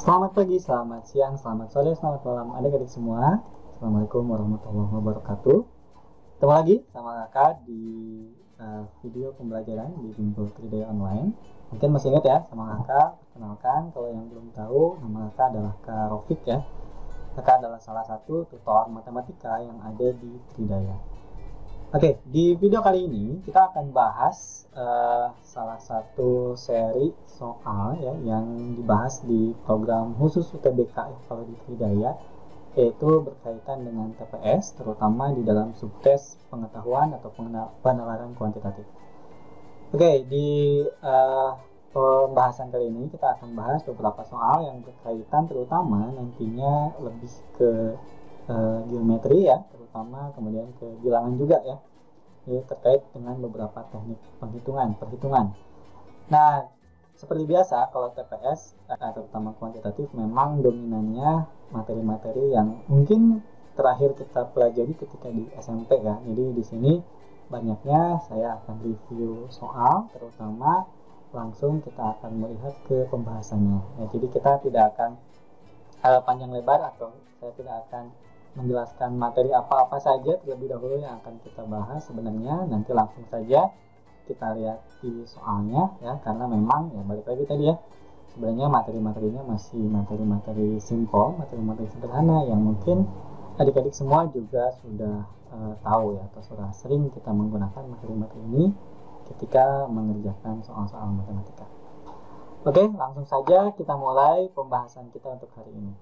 Selamat pagi, selamat siang, selamat sore, selamat malam adik-adik semua. Assalamualaikum warahmatullahi wabarakatuh. Ketemu lagi sama kakak di video pembelajaran di Bimbel Tridaya Online. Mungkin masih ingat ya sama kakak. Perkenalkan, kalau yang belum tahu, nama kakak adalah Kak Rofik ya. Kakak adalah salah satu tutor matematika yang ada di Tridaya. Oke, di video kali ini kita akan bahas salah satu seri soal ya yang dibahas di program khusus UTBK ya, kalau di Tridaya, yaitu berkaitan dengan TPS, terutama di dalam subtes pengetahuan atau penalaran kuantitatif. Oke, di pembahasan kali ini kita akan bahas beberapa soal yang berkaitan terutama nantinya lebih ke geometri ya, terutama kemudian ke bilangan juga ya, terkait dengan beberapa teknik perhitungan. Nah, seperti biasa kalau TPS terutama kuantitatif memang dominannya materi-materi yang mungkin terakhir kita pelajari ketika di SMP ya. Jadi di sini banyaknya saya akan review soal, terutama langsung kita akan melihat ke pembahasannya. Ya, jadi kita tidak akan panjang lebar atau saya tidak akan menjelaskan materi apa-apa saja terlebih dahulu yang akan kita bahas. Sebenarnya nanti langsung saja kita lihat di soalnya ya, karena memang ya balik lagi tadi ya, sebenarnya materi-materinya masih materi-materi simple, materi-materi sederhana yang mungkin adik-adik semua juga sudah tahu ya, atau sudah sering kita menggunakan materi-materi ini ketika mengerjakan soal-soal matematika. Oke, langsung saja kita mulai pembahasan kita untuk hari ini.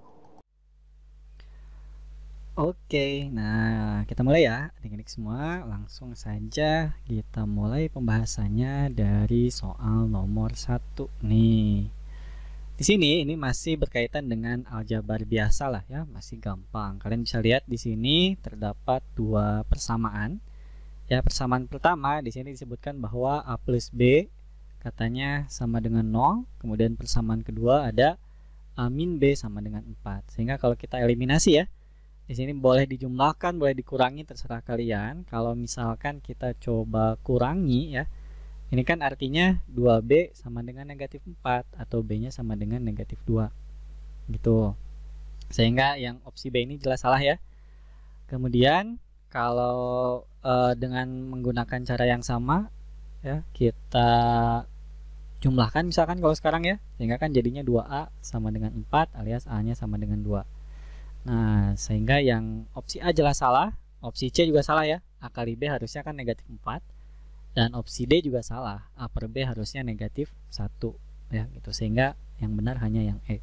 Oke, nah kita mulai ya adik-adik semua. Langsung saja kita mulai pembahasannya dari soal nomor 1 nih. Di sini ini masih berkaitan dengan aljabar biasa lah ya, masih gampang. Kalian bisa lihat di sini terdapat dua persamaan. Ya, persamaan pertama di sini disebutkan bahwa A plus B katanya sama dengan 0. Kemudian persamaan kedua ada A min B sama dengan 4. Sehingga kalau kita eliminasi ya, di sini boleh dijumlahkan, boleh dikurangi, terserah kalian. Kalau misalkan kita coba kurangi ya, ini kan artinya 2B sama dengan negatif 4 atau B-nya sama dengan negatif 2 gitu. Sehingga yang opsi B ini jelas salah ya. Kemudian kalau dengan menggunakan cara yang sama ya, kita jumlahkan misalkan kalau sekarang ya, sehingga kan jadinya 2A sama dengan 4 alias A-nya sama dengan 2. Nah, sehingga yang opsi A jelas salah, opsi C juga salah ya. A kali B harusnya kan negatif 4. Dan opsi D juga salah, A per B harusnya negatif 1 ya gitu. Sehingga yang benar hanya yang E.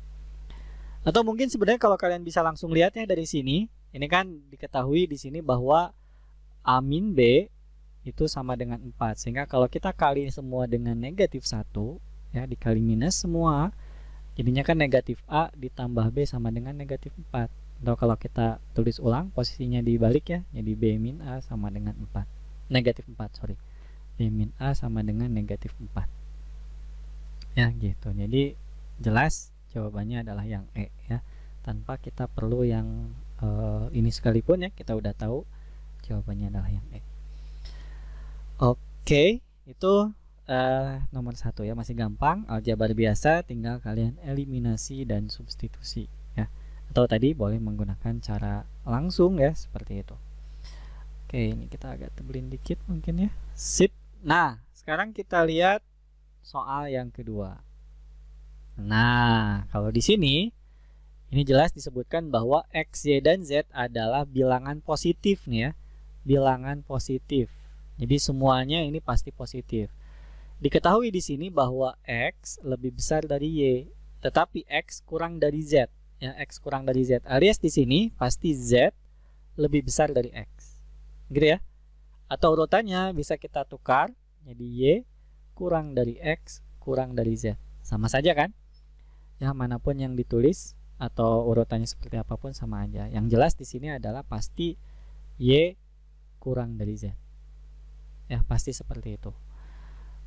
Atau mungkin sebenarnya kalau kalian bisa langsung lihatnya dari sini, ini kan diketahui di sini bahwa A min B itu sama dengan 4. Sehingga kalau kita kali semua dengan negatif 1 ya, dikali minus semua, jadinya kan negatif A ditambah B sama dengan negatif 4. Atau kalau kita tulis ulang posisinya dibalik ya, jadi B min A sama dengan 4. Negatif 4, sorry. B min A sama dengan negatif 4. Ya gitu. Jadi jelas jawabannya adalah yang E ya. Tanpa kita perlu yang ini sekalipun ya, kita udah tahu jawabannya adalah yang E. Oke, itu nomor 1 ya, masih gampang. Aljabar biasa, tinggal kalian eliminasi dan substitusi ya. Atau tadi boleh menggunakan cara langsung ya, seperti itu. Oke, ini kita agak tebelin dikit mungkin ya. Sip. Nah, sekarang kita lihat soal yang kedua. Nah, kalau di sini ini jelas disebutkan bahwa X, Y, dan Z adalah bilangan positif nih ya. Bilangan positif. Jadi semuanya ini pasti positif. Diketahui di sini bahwa X lebih besar dari Y, tetapi X kurang dari Z. Ya, X kurang dari Z, alias di sini pasti Z lebih besar dari X. Gitu ya. Atau urutannya bisa kita tukar, jadi Y kurang dari X kurang dari Z. Sama saja kan? Ya, manapun yang ditulis atau urutannya seperti apapun sama aja. Yang jelas di sini adalah pasti Y kurang dari Z. Ya, pasti seperti itu.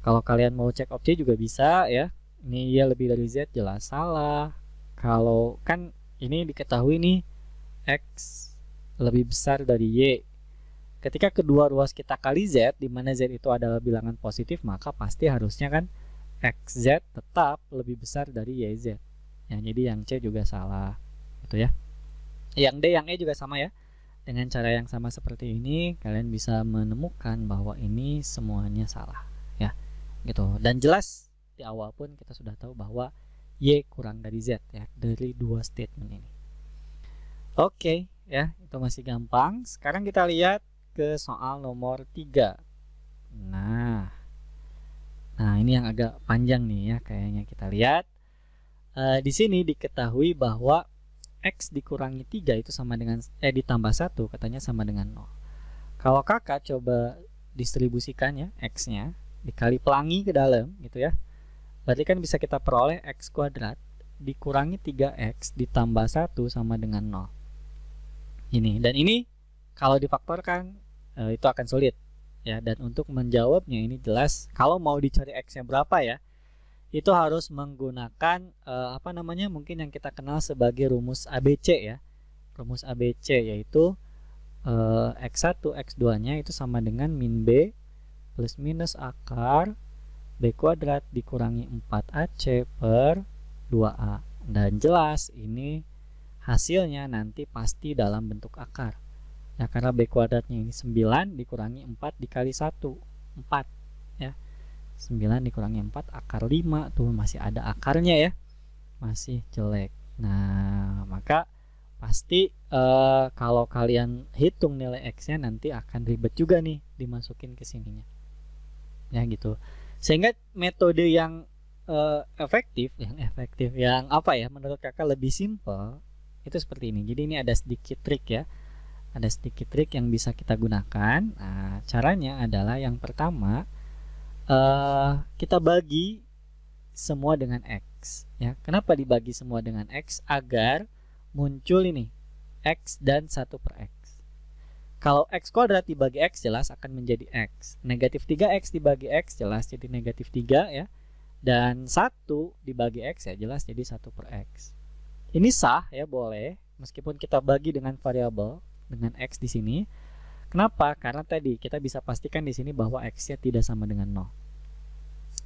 Kalau kalian mau cek opsi juga bisa ya. Ini Y lebih dari Z jelas salah. Kalau kan ini diketahui nih X lebih besar dari Y. Ketika kedua ruas kita kali Z, di mana Z itu adalah bilangan positif, maka pasti harusnya kan XZ tetap lebih besar dari YZ. Ya, jadi yang C juga salah gitu ya. Yang D, yang E juga sama ya. Dengan cara yang sama seperti ini kalian bisa menemukan bahwa ini semuanya salah ya. Gitu. Dan jelas di awal pun kita sudah tahu bahwa Y kurang dari Z ya, dari dua statement ini. Oke, ya, itu masih gampang. Sekarang kita lihat ke soal nomor 3. Nah, ini yang agak panjang nih ya kayaknya. Kita lihat di sini diketahui bahwa X dikurangi 3 itu sama dengan ditambah 1 katanya sama dengan 0. Kalau kakak coba distribusikan ya X-nya dikali pelangi ke dalam gitu ya. Berarti kan bisa kita peroleh X kuadrat dikurangi 3X ditambah 1 sama dengan 0. Ini, dan ini kalau difaktorkan itu akan sulit ya. Dan untuk menjawabnya ini jelas kalau mau dicari X-nya berapa ya, itu harus menggunakan mungkin yang kita kenal sebagai rumus ABC ya. Rumus ABC yaitu X1 X2 nya itu sama dengan min B plus minus akar B kuadrat dikurangi 4AC per 2A. Dan jelas ini hasilnya nanti pasti dalam bentuk akar ya, karena B kuadratnya ini 9 dikurangi 4 dikali 1 4 ya. 9 dikurangi 4 akar 5 tuh masih ada akarnya ya, masih jelek. Nah maka pasti kalau kalian hitung nilai X nya nanti akan ribet juga nih dimasukin ke sininya ya gitu. Sehingga metode yang efektif yang apa ya menurut kakak lebih simple itu seperti ini. Jadi ini ada sedikit trik ya, ada sedikit trik yang bisa kita gunakan. Nah, caranya adalah yang pertama kita bagi semua dengan X ya. Kenapa dibagi semua dengan X? Agar muncul ini X dan 1 per X. Kalau X kuadrat dibagi X jelas akan menjadi X. Negatif 3X dibagi X jelas jadi negatif 3 ya. Dan 1 dibagi X ya jelas jadi 1 per X. Ini sah ya, boleh meskipun kita bagi dengan variabel dengan X di sini. Kenapa? Karena tadi kita bisa pastikan di sini bahwa X-nya tidak sama dengan 0.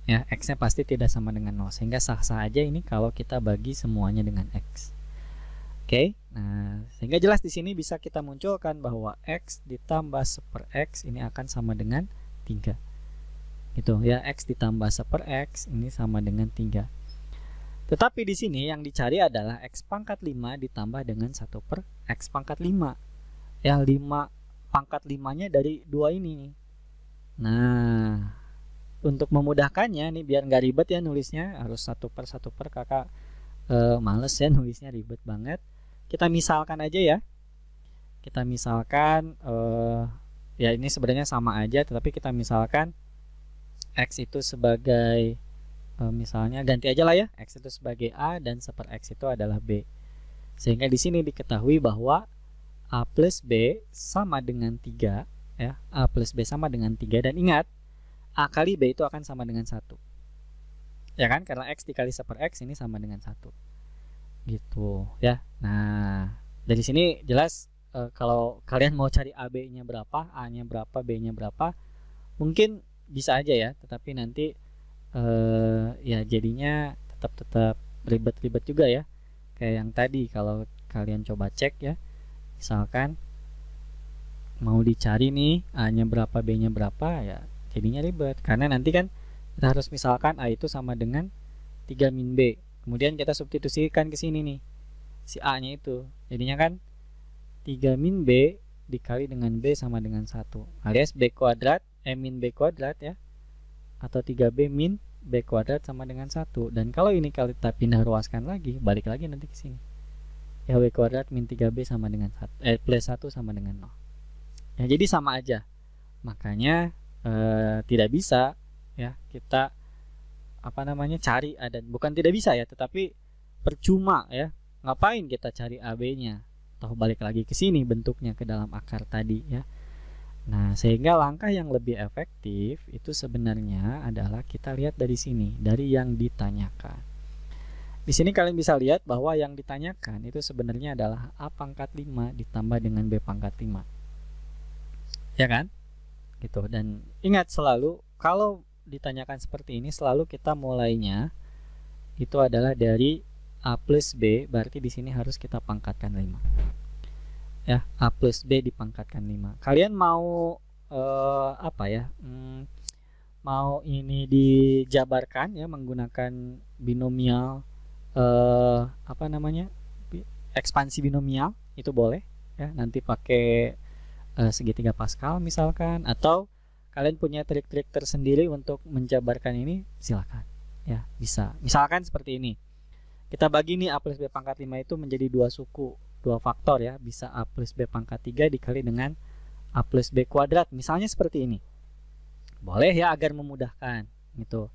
Ya, X-nya pasti tidak sama dengan 0 sehingga sah-sah aja ini kalau kita bagi semuanya dengan X. Oke. Nah, sehingga jelas di sini bisa kita munculkan bahwa X ditambah 1 per X ini akan sama dengan 3. Gitu ya, X ditambah 1 per X ini sama dengan 3. Tetapi di sini yang dicari adalah X pangkat 5 ditambah dengan 1 per X pangkat 5. Ya, 5 pangkat 5-nya dari 2 ini nih. Nah, untuk memudahkannya nih biar nggak ribet ya nulisnya, harus 1 per kakak males ya nulisnya, ribet banget. Kita misalkan aja ya. Kita misalkan ya ini sebenarnya sama aja, tetapi kita misalkan X itu sebagai misalnya ganti aja lah ya, X itu sebagai A dan 1 per X itu adalah B. Sehingga di sini diketahui bahwa A plus B sama dengan 3 ya. A plus B sama dengan 3, dan ingat A kali B itu akan sama dengan 1. Ya kan? Karena X dikali 1 per X ini sama dengan 1. Gitu ya. Nah, dari sini jelas kalau kalian mau cari AB-nya berapa, A-nya berapa, B-nya berapa, mungkin bisa aja ya, tetapi nanti ya jadinya tetap ribet-ribet juga ya. Kayak yang tadi kalau kalian coba cek ya, misalkan mau dicari nih A-nya berapa, B-nya berapa, ya jadinya ribet karena nanti kan kita harus misalkan A itu sama dengan 3 min B, kemudian kita substitusikan ke sini nih si A-nya itu, jadinya kan 3 min B dikali dengan B sama dengan 1 alias B kuadrat min B kuadrat ya, atau 3B min B kuadrat sama dengan 1. Dan kalau ini kalau kita pindah ruaskan lagi, balik lagi nanti ke sini ya, B kuadrat min 3B sama dengan 1 plus 1 sama dengan 0 ya, jadi sama aja. Makanya tidak bisa ya kita cari ada, bukan tidak bisa ya, tetapi percuma ya, ngapain kita cari AB-nya, atau balik lagi ke sini bentuknya ke dalam akar tadi ya. Nah, sehingga langkah yang lebih efektif itu sebenarnya adalah kita lihat dari sini, dari yang ditanyakan. Di sini kalian bisa lihat bahwa yang ditanyakan itu sebenarnya adalah A pangkat 5 ditambah dengan B pangkat 5. Ya kan? Gitu. Dan ingat selalu kalau ditanyakan seperti ini, selalu kita mulainya itu adalah dari A plus B, berarti di sini harus kita pangkatkan 5. Ya, A plus B dipangkatkan 5. Kalian mau apa ya? Mau ini dijabarkan ya menggunakan binomial apa namanya? Ekspansi binomial, itu boleh ya. Nanti pakai segitiga Pascal misalkan, atau kalian punya trik-trik tersendiri untuk menjabarkan ini, silakan ya, bisa. Misalkan seperti ini, kita bagi nih A plus B pangkat 5 itu menjadi dua suku, dua faktor ya. Bisa A plus B pangkat 3 dikali dengan A plus B kuadrat, misalnya seperti ini. Boleh ya, agar memudahkan gitu.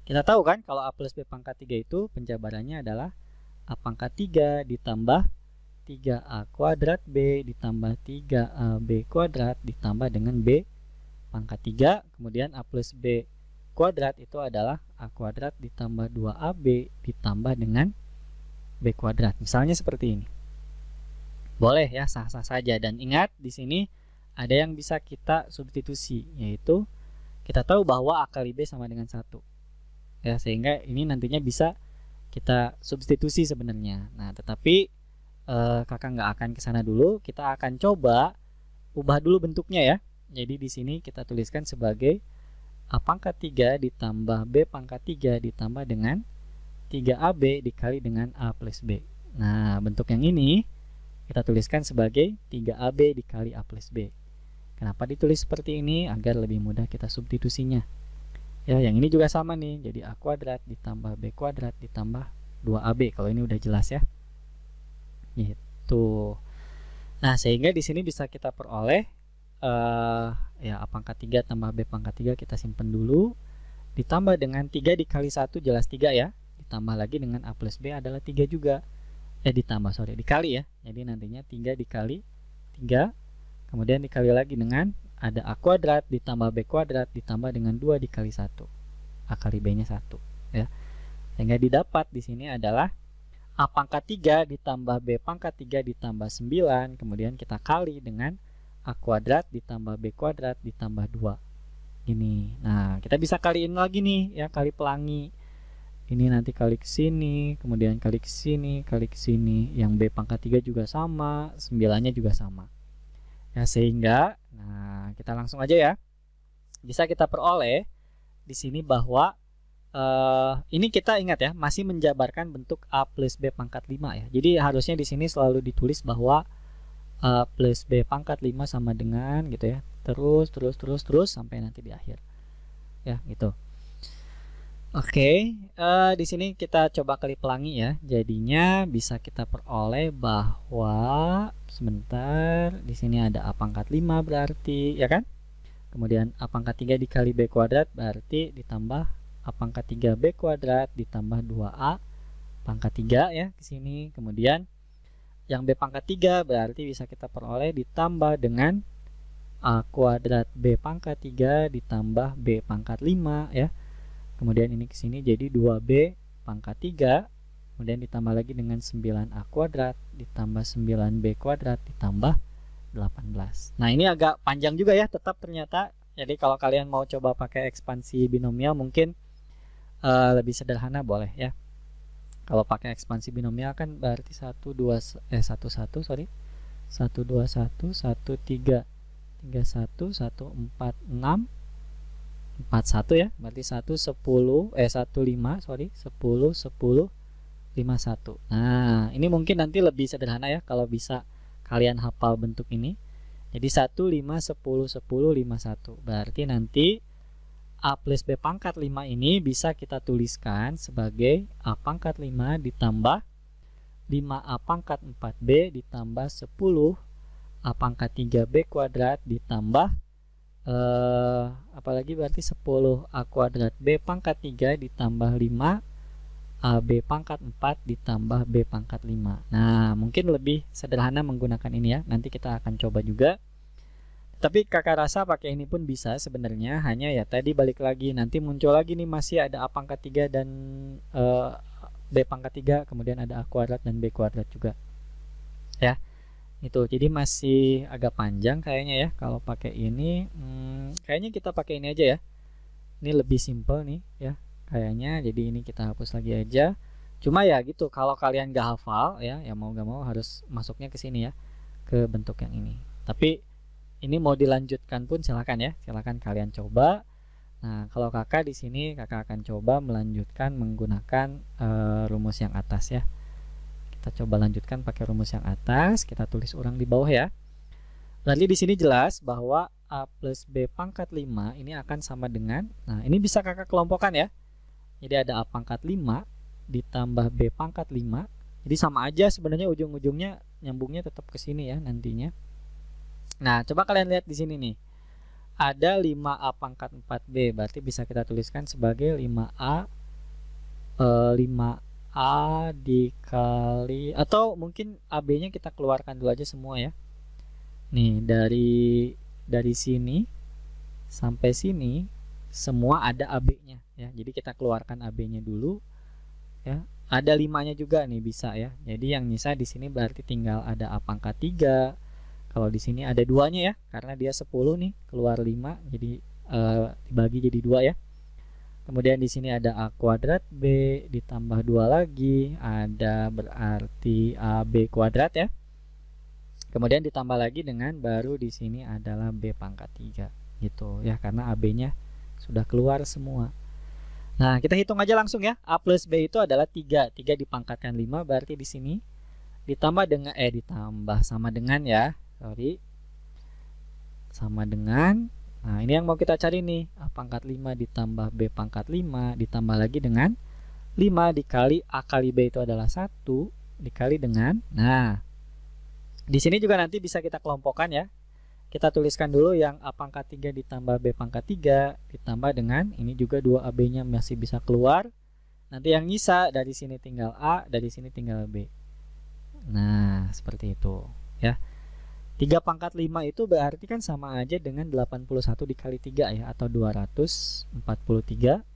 Kita tahu kan kalau A plus B pangkat 3 itu penjabarannya adalah A pangkat 3 ditambah 3A kuadrat B ditambah 3AB kuadrat ditambah dengan B pangkat 3. Kemudian A plus B kuadrat itu adalah A kuadrat ditambah 2AB ditambah dengan B kuadrat. Misalnya seperti ini. Boleh ya, sah-sah saja. Dan ingat, di sini ada yang bisa kita substitusi, yaitu kita tahu bahwa A kali B sama dengan 1. Ya, sehingga ini nantinya bisa kita substitusi sebenarnya. Nah, tetapi kakak nggak akan ke sana dulu. Kita akan coba ubah dulu bentuknya ya. Jadi di sini kita tuliskan sebagai A pangkat 3 ditambah B pangkat 3 ditambah dengan 3AB dikali dengan A plus B. Nah, bentuk yang ini kita tuliskan sebagai 3AB dikali A plus B. Kenapa ditulis seperti ini? Agar lebih mudah kita substitusinya. Ya, yang ini juga sama nih. Jadi A kuadrat ditambah B kuadrat ditambah 2AB. Kalau ini udah jelas ya. Gitu. Nah, sehingga di sini bisa kita peroleh ya A pangkat 3 tambah B pangkat 3 kita simpen dulu, ditambah dengan 3 dikali 1 jelas 3 ya, ditambah lagi dengan A plus B adalah 3 juga, dikali ya, jadi nantinya 3 dikali 3, kemudian dikali lagi dengan ada A kuadrat ditambah B kuadrat ditambah dengan 2 dikali 1, A kali B nya 1 ya, sehingga didapat di sini adalah A pangkat 3 ditambah B pangkat 3 ditambah 9, kemudian kita kali dengan A kuadrat ditambah B kuadrat ditambah 2 ini. Nah, kita bisa kaliin lagi nih ya, kali pelangi. Ini nanti kali ke sini, kemudian kali ke sini, kali ke sini. Yang B pangkat 3 juga sama, 9-nya juga sama. Ya, sehingga nah, kita langsung aja ya. Bisa kita peroleh di sini bahwa ini kita ingat ya, masih menjabarkan bentuk A plus B pangkat 5 ya. Jadi harusnya di sini selalu ditulis bahwa A plus B pangkat 5 sama dengan gitu ya, terus sampai nanti di akhir ya gitu. Oke, di sini kita coba kali pelangi ya, jadinya bisa kita peroleh bahwa sebentar, di sini ada A pangkat 5 berarti ya kan, kemudian A pangkat 3 dikali B kuadrat berarti ditambah A pangkat 3 B kuadrat ditambah 2A pangkat 3 ya ke sini, kemudian yang B pangkat 3 berarti bisa kita peroleh ditambah dengan A kuadrat B pangkat 3 ditambah B pangkat 5 ya. Kemudian ini ke sini jadi 2B pangkat 3, kemudian ditambah lagi dengan 9A kuadrat ditambah 9B kuadrat ditambah 18. Nah, ini agak panjang juga ya tetap ternyata. Jadi kalau kalian mau coba pakai ekspansi binomial mungkin lebih sederhana boleh ya. Kalau pakai ekspansi binomial kan berarti 1 2 1 1 sorry 1 2 1 1 3 3 1 1 4 6 4 1 ya, berarti 1 10 1 5 sorry 10 10 5 1. Nah, ini mungkin nanti lebih sederhana ya kalau bisa kalian hafal bentuk ini. Jadi 1 5 10 10 5 1. Berarti nanti A plus B pangkat 5 ini bisa kita tuliskan sebagai A pangkat 5 ditambah 5A pangkat 4B ditambah 10 A pangkat 3B kuadrat ditambah apalagi berarti 10 A kuadrat B pangkat 3 ditambah 5 AB pangkat 4 ditambah B pangkat 5. Nah, mungkin lebih sederhana menggunakan ini ya. Nanti kita akan coba juga. Tapi kakak rasa pakai ini pun bisa sebenarnya, hanya ya tadi balik lagi nanti muncul lagi nih masih ada A pangkat 3 dan B pangkat 3, kemudian ada A kuadrat dan B kuadrat juga ya. Itu jadi masih agak panjang kayaknya ya kalau pakai ini. Kayaknya kita pakai ini aja ya, ini lebih simple nih ya kayaknya. Jadi ini kita hapus lagi aja, Cuma ya gitu, kalau kalian gak hafal ya, ya mau gak mau harus masuknya ke sini ya, ke bentuk yang ini. Tapi ini mau dilanjutkan pun silakan ya, silakan kalian coba. Nah, kalau kakak di sini kakak akan coba melanjutkan menggunakan rumus yang atas ya. Kita coba lanjutkan pakai rumus yang atas, kita tulis ulang di bawah ya. Berarti di sini jelas bahwa A plus B pangkat 5 ini akan sama dengan, nah ini bisa kakak kelompokkan ya. Jadi ada A pangkat 5 ditambah B pangkat 5. Jadi sama aja sebenarnya, ujung-ujungnya nyambungnya tetap ke sini ya nantinya. Nah, coba kalian lihat di sini nih. Ada 5A pangkat 4B, berarti bisa kita tuliskan sebagai 5A 5A dikali, atau mungkin AB-nya kita keluarkan dulu aja semua ya. Nih, dari sini sampai sini semua ada AB-nya ya. Jadi kita keluarkan AB-nya dulu ya. Ada 5-nya juga nih bisa ya. Jadi yang nyisa di sini berarti tinggal ada A pangkat 3. Kalau di sini ada 2-nya ya, karena dia 10 nih, keluar 5, jadi dibagi jadi 2 ya. Kemudian di sini ada A kuadrat B ditambah 2 lagi, ada berarti AB kuadrat ya. Kemudian ditambah lagi dengan baru di sini adalah B pangkat 3 gitu ya, karena AB-nya sudah keluar semua. Nah, kita hitung aja langsung ya. A plus B itu adalah 3. 3 dipangkatkan 5 berarti di sini ditambah dengan ditambah sama dengan ya. Sama dengan, nah ini yang mau kita cari nih, A pangkat 5 ditambah B pangkat 5 ditambah lagi dengan 5 dikali A kali B itu adalah 1 dikali dengan, nah di sini juga nanti bisa kita kelompokkan ya. Kita tuliskan dulu yang A pangkat 3 ditambah B pangkat 3 ditambah dengan, ini juga 2AB nya masih bisa keluar. Nanti yang nyisa dari sini tinggal A, dari sini tinggal B. Nah seperti itu ya. 3 pangkat 5 itu berarti kan sama aja dengan 81 dikali 3 ya, atau 243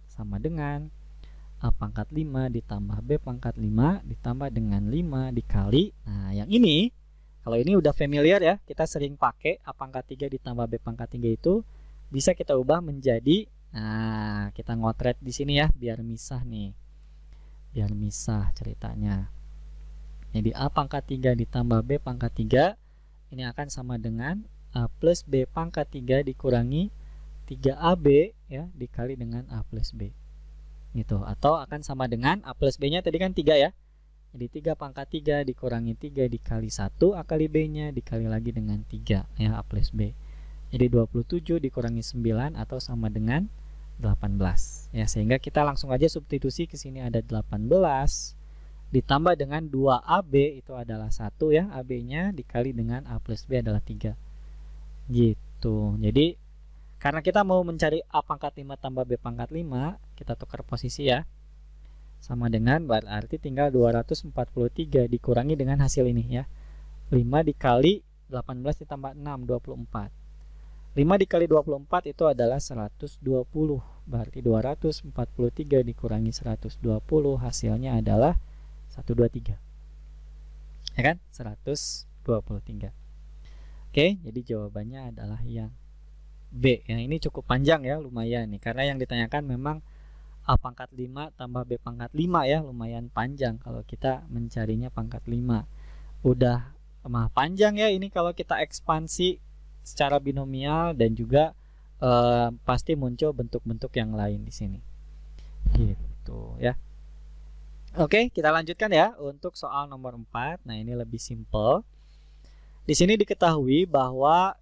sama dengan A pangkat 5 ditambah B pangkat 5 ditambah dengan 5 dikali, nah yang ini kalau ini udah familiar ya, kita sering pakai A pangkat 3 ditambah B pangkat 3 itu bisa kita ubah menjadi, nah kita ngotret di sini ya biar misah nih, biar misah ceritanya. Jadi A pangkat 3 ditambah B pangkat 3 ini akan sama dengan A plus B pangkat 3 dikurangi 3AB ya, dikali dengan A plus B gitu. Atau akan sama dengan A plus B nya tadi kan 3 ya, jadi 3 pangkat 3 dikurangi 3 dikali 1 A kali B nya dikali lagi dengan 3 ya, A plus B. Jadi 27 dikurangi 9 atau sama dengan 18 ya, sehingga kita langsung aja substitusi ke sini, ada 18 ditambah dengan 2AB itu adalah 1 ya, AB nya dikali dengan A plus B adalah 3 gitu. Jadi karena kita mau mencari A pangkat 5 tambah B pangkat 5, kita tukar posisi ya, sama dengan berarti tinggal 243 dikurangi dengan hasil ini ya, 5 dikali 18 ditambah 6 24. 5 dikali 24 itu adalah 120, berarti 243 dikurangi 120 hasilnya adalah 123 ya kan, 123. Oke, jadi jawabannya adalah yang B ya. Ini cukup panjang ya, lumayan nih, karena yang ditanyakan memang A pangkat 5 tambah B pangkat 5 ya, lumayan panjang kalau kita mencarinya pangkat 5. Udah mah panjang ya ini kalau kita ekspansi secara binomial, dan juga pasti muncul bentuk-bentuk yang lain di sini gitu ya. Oke, kita lanjutkan ya untuk soal nomor 4. Nah, ini lebih simple. Di sini diketahui bahwa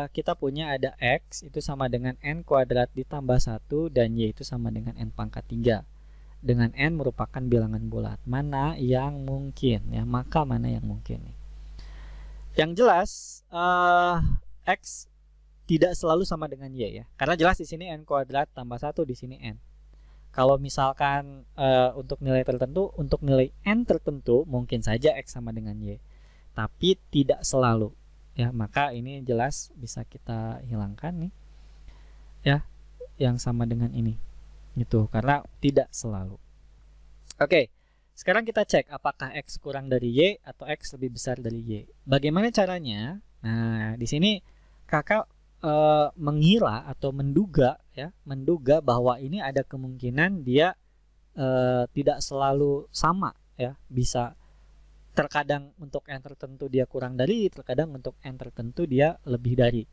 kita punya ada X itu sama dengan N kuadrat ditambah 1 dan Y itu sama dengan N pangkat 3. Dengan N merupakan bilangan bulat. Mana yang mungkin ya? Maka mana yang mungkin nih? Yang jelas X tidak selalu sama dengan Y ya. Karena jelas di sini N kuadrat tambah 1, di sini N. Kalau misalkan untuk nilai tertentu, untuk nilai N tertentu mungkin saja X sama dengan Y, tapi tidak selalu ya. Maka ini jelas bisa kita hilangkan nih ya, yang sama dengan ini gitu, karena tidak selalu. Oke, sekarang kita cek apakah X kurang dari Y atau X lebih besar dari Y. Bagaimana caranya? Nah, di sini kakak mengira atau menduga ya, menduga bahwa ini ada kemungkinan dia tidak selalu sama ya, bisa terkadang untuk n tertentu dia kurang dari, terkadang untuk n tertentu dia lebih dari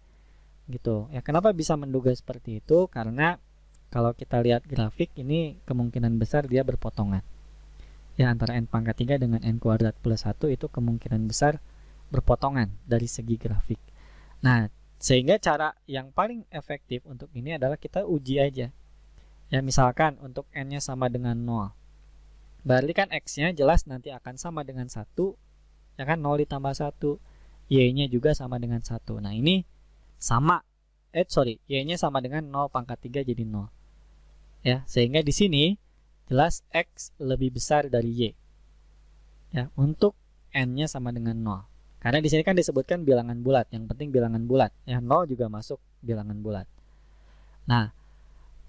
gitu ya. Kenapa bisa menduga seperti itu? Karena kalau kita lihat grafik ini kemungkinan besar dia berpotongan ya, antara n pangkat 3 dengan n kuadrat plus 1 itu kemungkinan besar berpotongan dari segi grafik. Nah, sehingga cara yang paling efektif untuk ini adalah kita uji aja ya. Misalkan untuk n-nya sama dengan 0, berarti kan x-nya jelas nanti akan sama dengan 1 ya kan, 0 ditambah 1, y-nya juga sama dengan 1. Nah ini sama, y-nya sama dengan 0 pangkat 3 jadi 0 ya, sehingga di sini jelas x lebih besar dari y ya, untuk n-nya sama dengan 0. Karena di sini kan disebutkan bilangan bulat, yang penting bilangan bulat ya, 0 juga masuk bilangan bulat. Nah,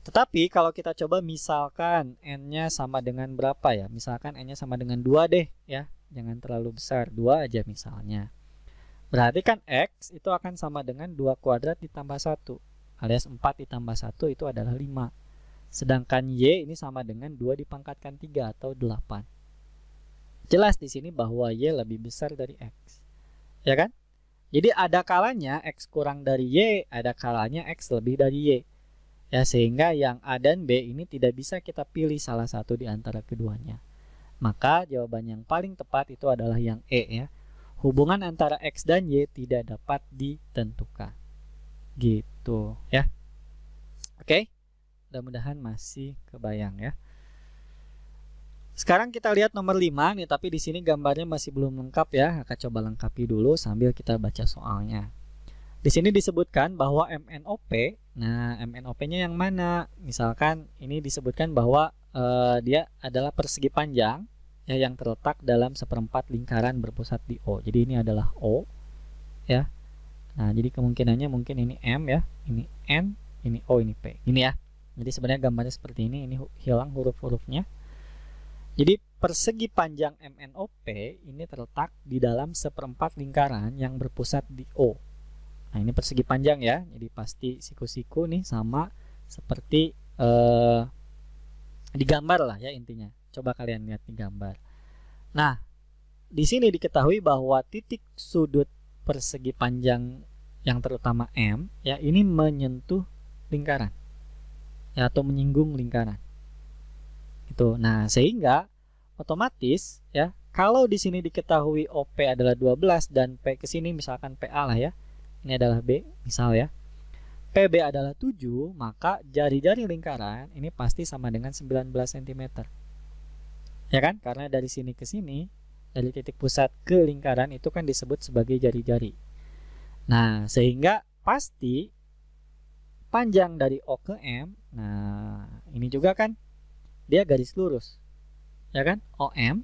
tetapi kalau kita coba misalkan n-nya sama dengan berapa ya? Misalkan n-nya sama dengan 2 deh ya. Jangan terlalu besar, 2 aja misalnya. Berarti kan x itu akan sama dengan 2 kuadrat ditambah 1, alias 4 ditambah 1 itu adalah 5. Sedangkan y ini sama dengan 2 dipangkatkan 3 atau 8. Jelas di sini bahwa y lebih besar dari x. Ya kan? Jadi ada kalanya x kurang dari y, ada kalanya x lebih dari y. Ya, sehingga yang A dan B ini tidak bisa kita pilih salah satu di antara keduanya. Maka jawaban yang paling tepat itu adalah yang E ya. Hubungan antara X dan Y tidak dapat ditentukan. Gitu ya. Oke. Mudah-mudahan masih kebayang ya. Sekarang kita lihat nomor 5 nih, tapi di sini gambarnya masih belum lengkap ya. Akan coba lengkapi dulu sambil kita baca soalnya. Di sini disebutkan bahwa MNOP, nah MNOP-nya yang mana? Misalkan ini disebutkan bahwa dia adalah persegi panjang ya, yang terletak dalam seperempat lingkaran berpusat di O. Jadi ini adalah O ya. Nah, jadi kemungkinannya mungkin ini M ya, ini N, ini O, ini P. Ini ya. Jadi sebenarnya gambarnya seperti ini hilang huruf-hurufnya. Jadi persegi panjang MNOP ini terletak di dalam seperempat lingkaran yang berpusat di O. Nah, ini persegi panjang ya, jadi pasti siku-siku nih sama seperti di gambar lah ya intinya. Coba kalian lihat di gambar. Nah, di sini diketahui bahwa titik sudut persegi panjang yang terutama M ya, ini menyentuh lingkaran ya, atau menyinggung lingkaran. Itu. Nah, sehingga otomatis ya, kalau di sini diketahui OP adalah 12 dan P ke sini misalkan PA lah ya. Ini adalah B, misal ya. PB adalah 7, maka jari-jari lingkaran ini pasti sama dengan 19 cm. Ya kan? Karena dari sini ke sini, dari titik pusat ke lingkaran itu kan disebut sebagai jari-jari. Nah, sehingga pasti panjang dari O ke M, nah ini juga kan dia garis lurus. Ya kan? OM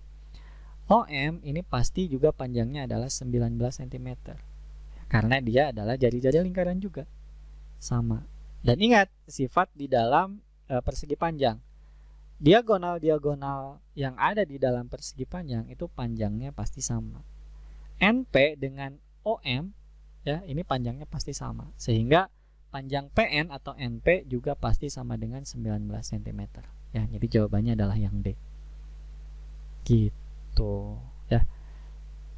ini pasti juga panjangnya adalah 19 cm. Karena dia adalah jari-jari lingkaran juga sama. Dan ingat, sifat di dalam persegi panjang, diagonal-diagonal yang ada di dalam persegi panjang itu panjangnya pasti sama. NP dengan OM ya, ini panjangnya pasti sama, sehingga panjang PN atau NP juga pasti sama dengan 19 cm ya. Jadi jawabannya adalah yang D. Gitu ya.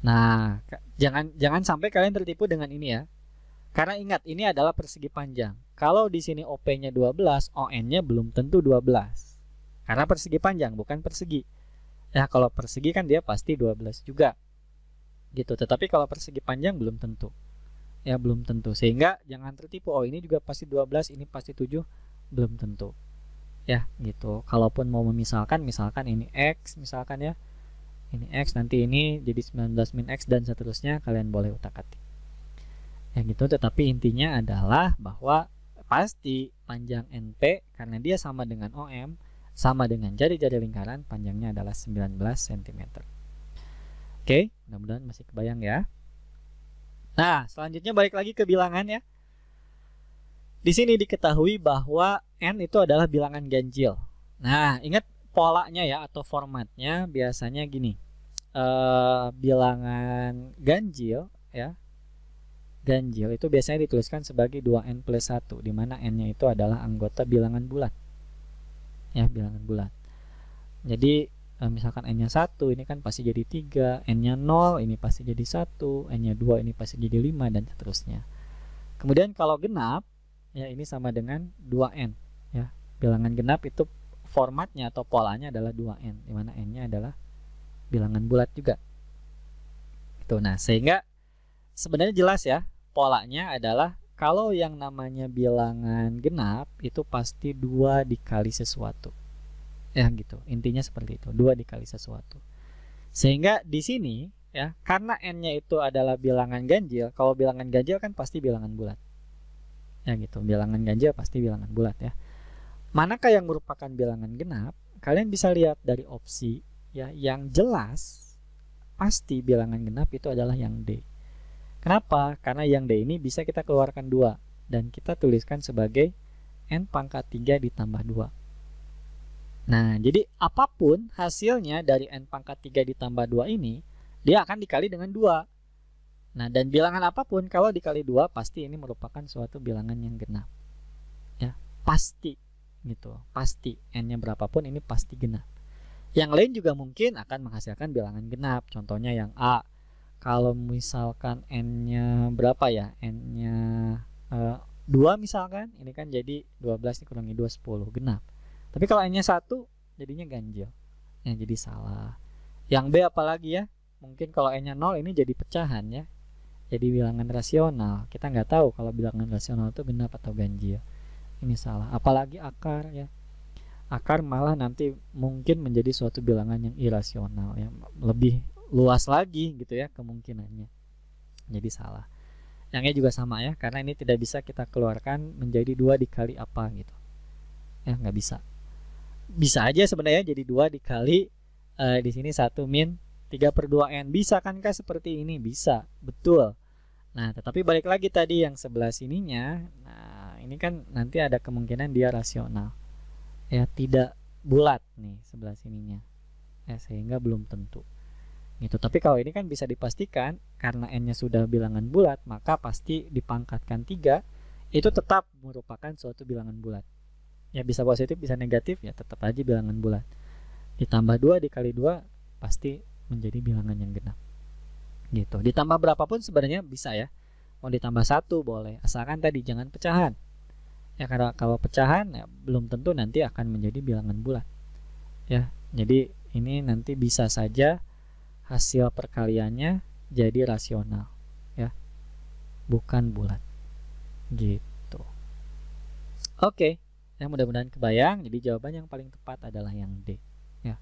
Nah, jangan sampai kalian tertipu dengan ini ya. Karena ingat, ini adalah persegi panjang. Kalau di sini OP-nya 12, ON-nya belum tentu 12. Karena persegi panjang, bukan persegi. Ya, kalau persegi kan dia pasti 12 juga. Gitu. Tetapi kalau persegi panjang belum tentu. Ya, belum tentu. Sehingga jangan tertipu, oh ini juga pasti 12, ini pasti 7, belum tentu. Ya, gitu. Kalaupun mau memisalkan, misalkan ini X, misalkan ya. Ini X, nanti ini jadi 19 min X dan seterusnya, kalian boleh utak-atik ya gitu. Tetapi intinya adalah bahwa pasti panjang NP karena dia sama dengan OM, sama dengan jari-jari lingkaran, panjangnya adalah 19 cm. Oke, mudah-mudahan masih kebayang ya. Nah, selanjutnya balik lagi ke bilangan ya. Di sini diketahui bahwa N itu adalah bilangan ganjil. Nah, ingat polanya ya, atau formatnya biasanya gini. Bilangan ganjil ya, ganjil itu biasanya dituliskan sebagai 2n plus 1, di mana n-nya itu adalah anggota bilangan bulat ya, bilangan bulat. Jadi misalkan n-nya 1 ini kan pasti jadi 3, n-nya 0 ini pasti jadi 1, n-nya 2 ini pasti jadi 5 dan seterusnya. Kemudian kalau genap ya ini sama dengan 2n ya. Bilangan genap itu formatnya atau polanya adalah 2n, di mana n-nya adalah bilangan bulat juga. Itu. Nah, sehingga sebenarnya jelas ya, polanya adalah kalau yang namanya bilangan genap itu pasti 2 dikali sesuatu. Ya gitu. Intinya seperti itu, 2 dikali sesuatu. Sehingga di sini ya, karena n-nya itu adalah bilangan ganjil, kalau bilangan ganjil kan pasti bilangan bulat. Ya gitu, bilangan ganjil pasti bilangan bulat ya. Manakah yang merupakan bilangan genap? Kalian bisa lihat dari opsi ya, yang jelas pasti bilangan genap itu adalah yang D. Kenapa? Karena yang D ini bisa kita keluarkan 2 dan kita tuliskan sebagai n pangkat 3 ditambah 2. Nah, jadi apapun hasilnya dari n pangkat 3 ditambah 2 ini, dia akan dikali dengan 2. Nah, dan bilangan apapun kalau dikali 2 pasti ini merupakan suatu bilangan yang genap. Ya, pasti gitu. Pasti n-nya berapapun ini pasti genap. Yang lain juga mungkin akan menghasilkan bilangan genap. Contohnya yang A. Kalau misalkan n-nya berapa ya? N-nya 2 misalkan, ini kan jadi 12 dikurangi 2 10 genap. Tapi kalau n-nya 1 jadinya ganjil. Ya, jadi salah. Yang B apalagi ya? Mungkin kalau n-nya 0 ini jadi pecahan ya. Jadi bilangan rasional. Kita nggak tahu kalau bilangan rasional itu genap atau ganjil. Ini salah. Apalagi akar ya. Akar malah nanti mungkin menjadi suatu bilangan yang irasional ya. Lebih luas lagi gitu ya kemungkinannya. Jadi salah. Yang E juga sama ya, karena ini tidak bisa kita keluarkan menjadi 2 dikali apa gitu. Ya nggak bisa. Bisa aja sebenarnya jadi 2 dikali di sini 1 min 3/2n. Bisa kan kah seperti ini? Bisa, betul. Nah, tetapi balik lagi tadi yang sebelah sininya. Nah, ini kan nanti ada kemungkinan dia rasional. Ya, tidak bulat nih sebelah sininya. Ya, sehingga belum tentu. Gitu. Tapi kalau ini kan bisa dipastikan karena n-nya sudah bilangan bulat, maka pasti dipangkatkan 3 itu tetap merupakan suatu bilangan bulat. Ya, bisa positif, bisa negatif, ya tetap aja bilangan bulat. Ditambah 2 dikali 2 pasti menjadi bilangan yang genap. Gitu. Ditambah berapapun sebenarnya bisa ya. Mau ditambah 1 boleh, asalkan tadi jangan pecahan. Ya, karena kalau pecahan ya, belum tentu nanti akan menjadi bilangan bulat. Ya, jadi ini nanti bisa saja hasil perkaliannya jadi rasional ya, bukan bulat gitu. Oke, ya mudah-mudahan kebayang. Jadi jawaban yang paling tepat adalah yang D ya.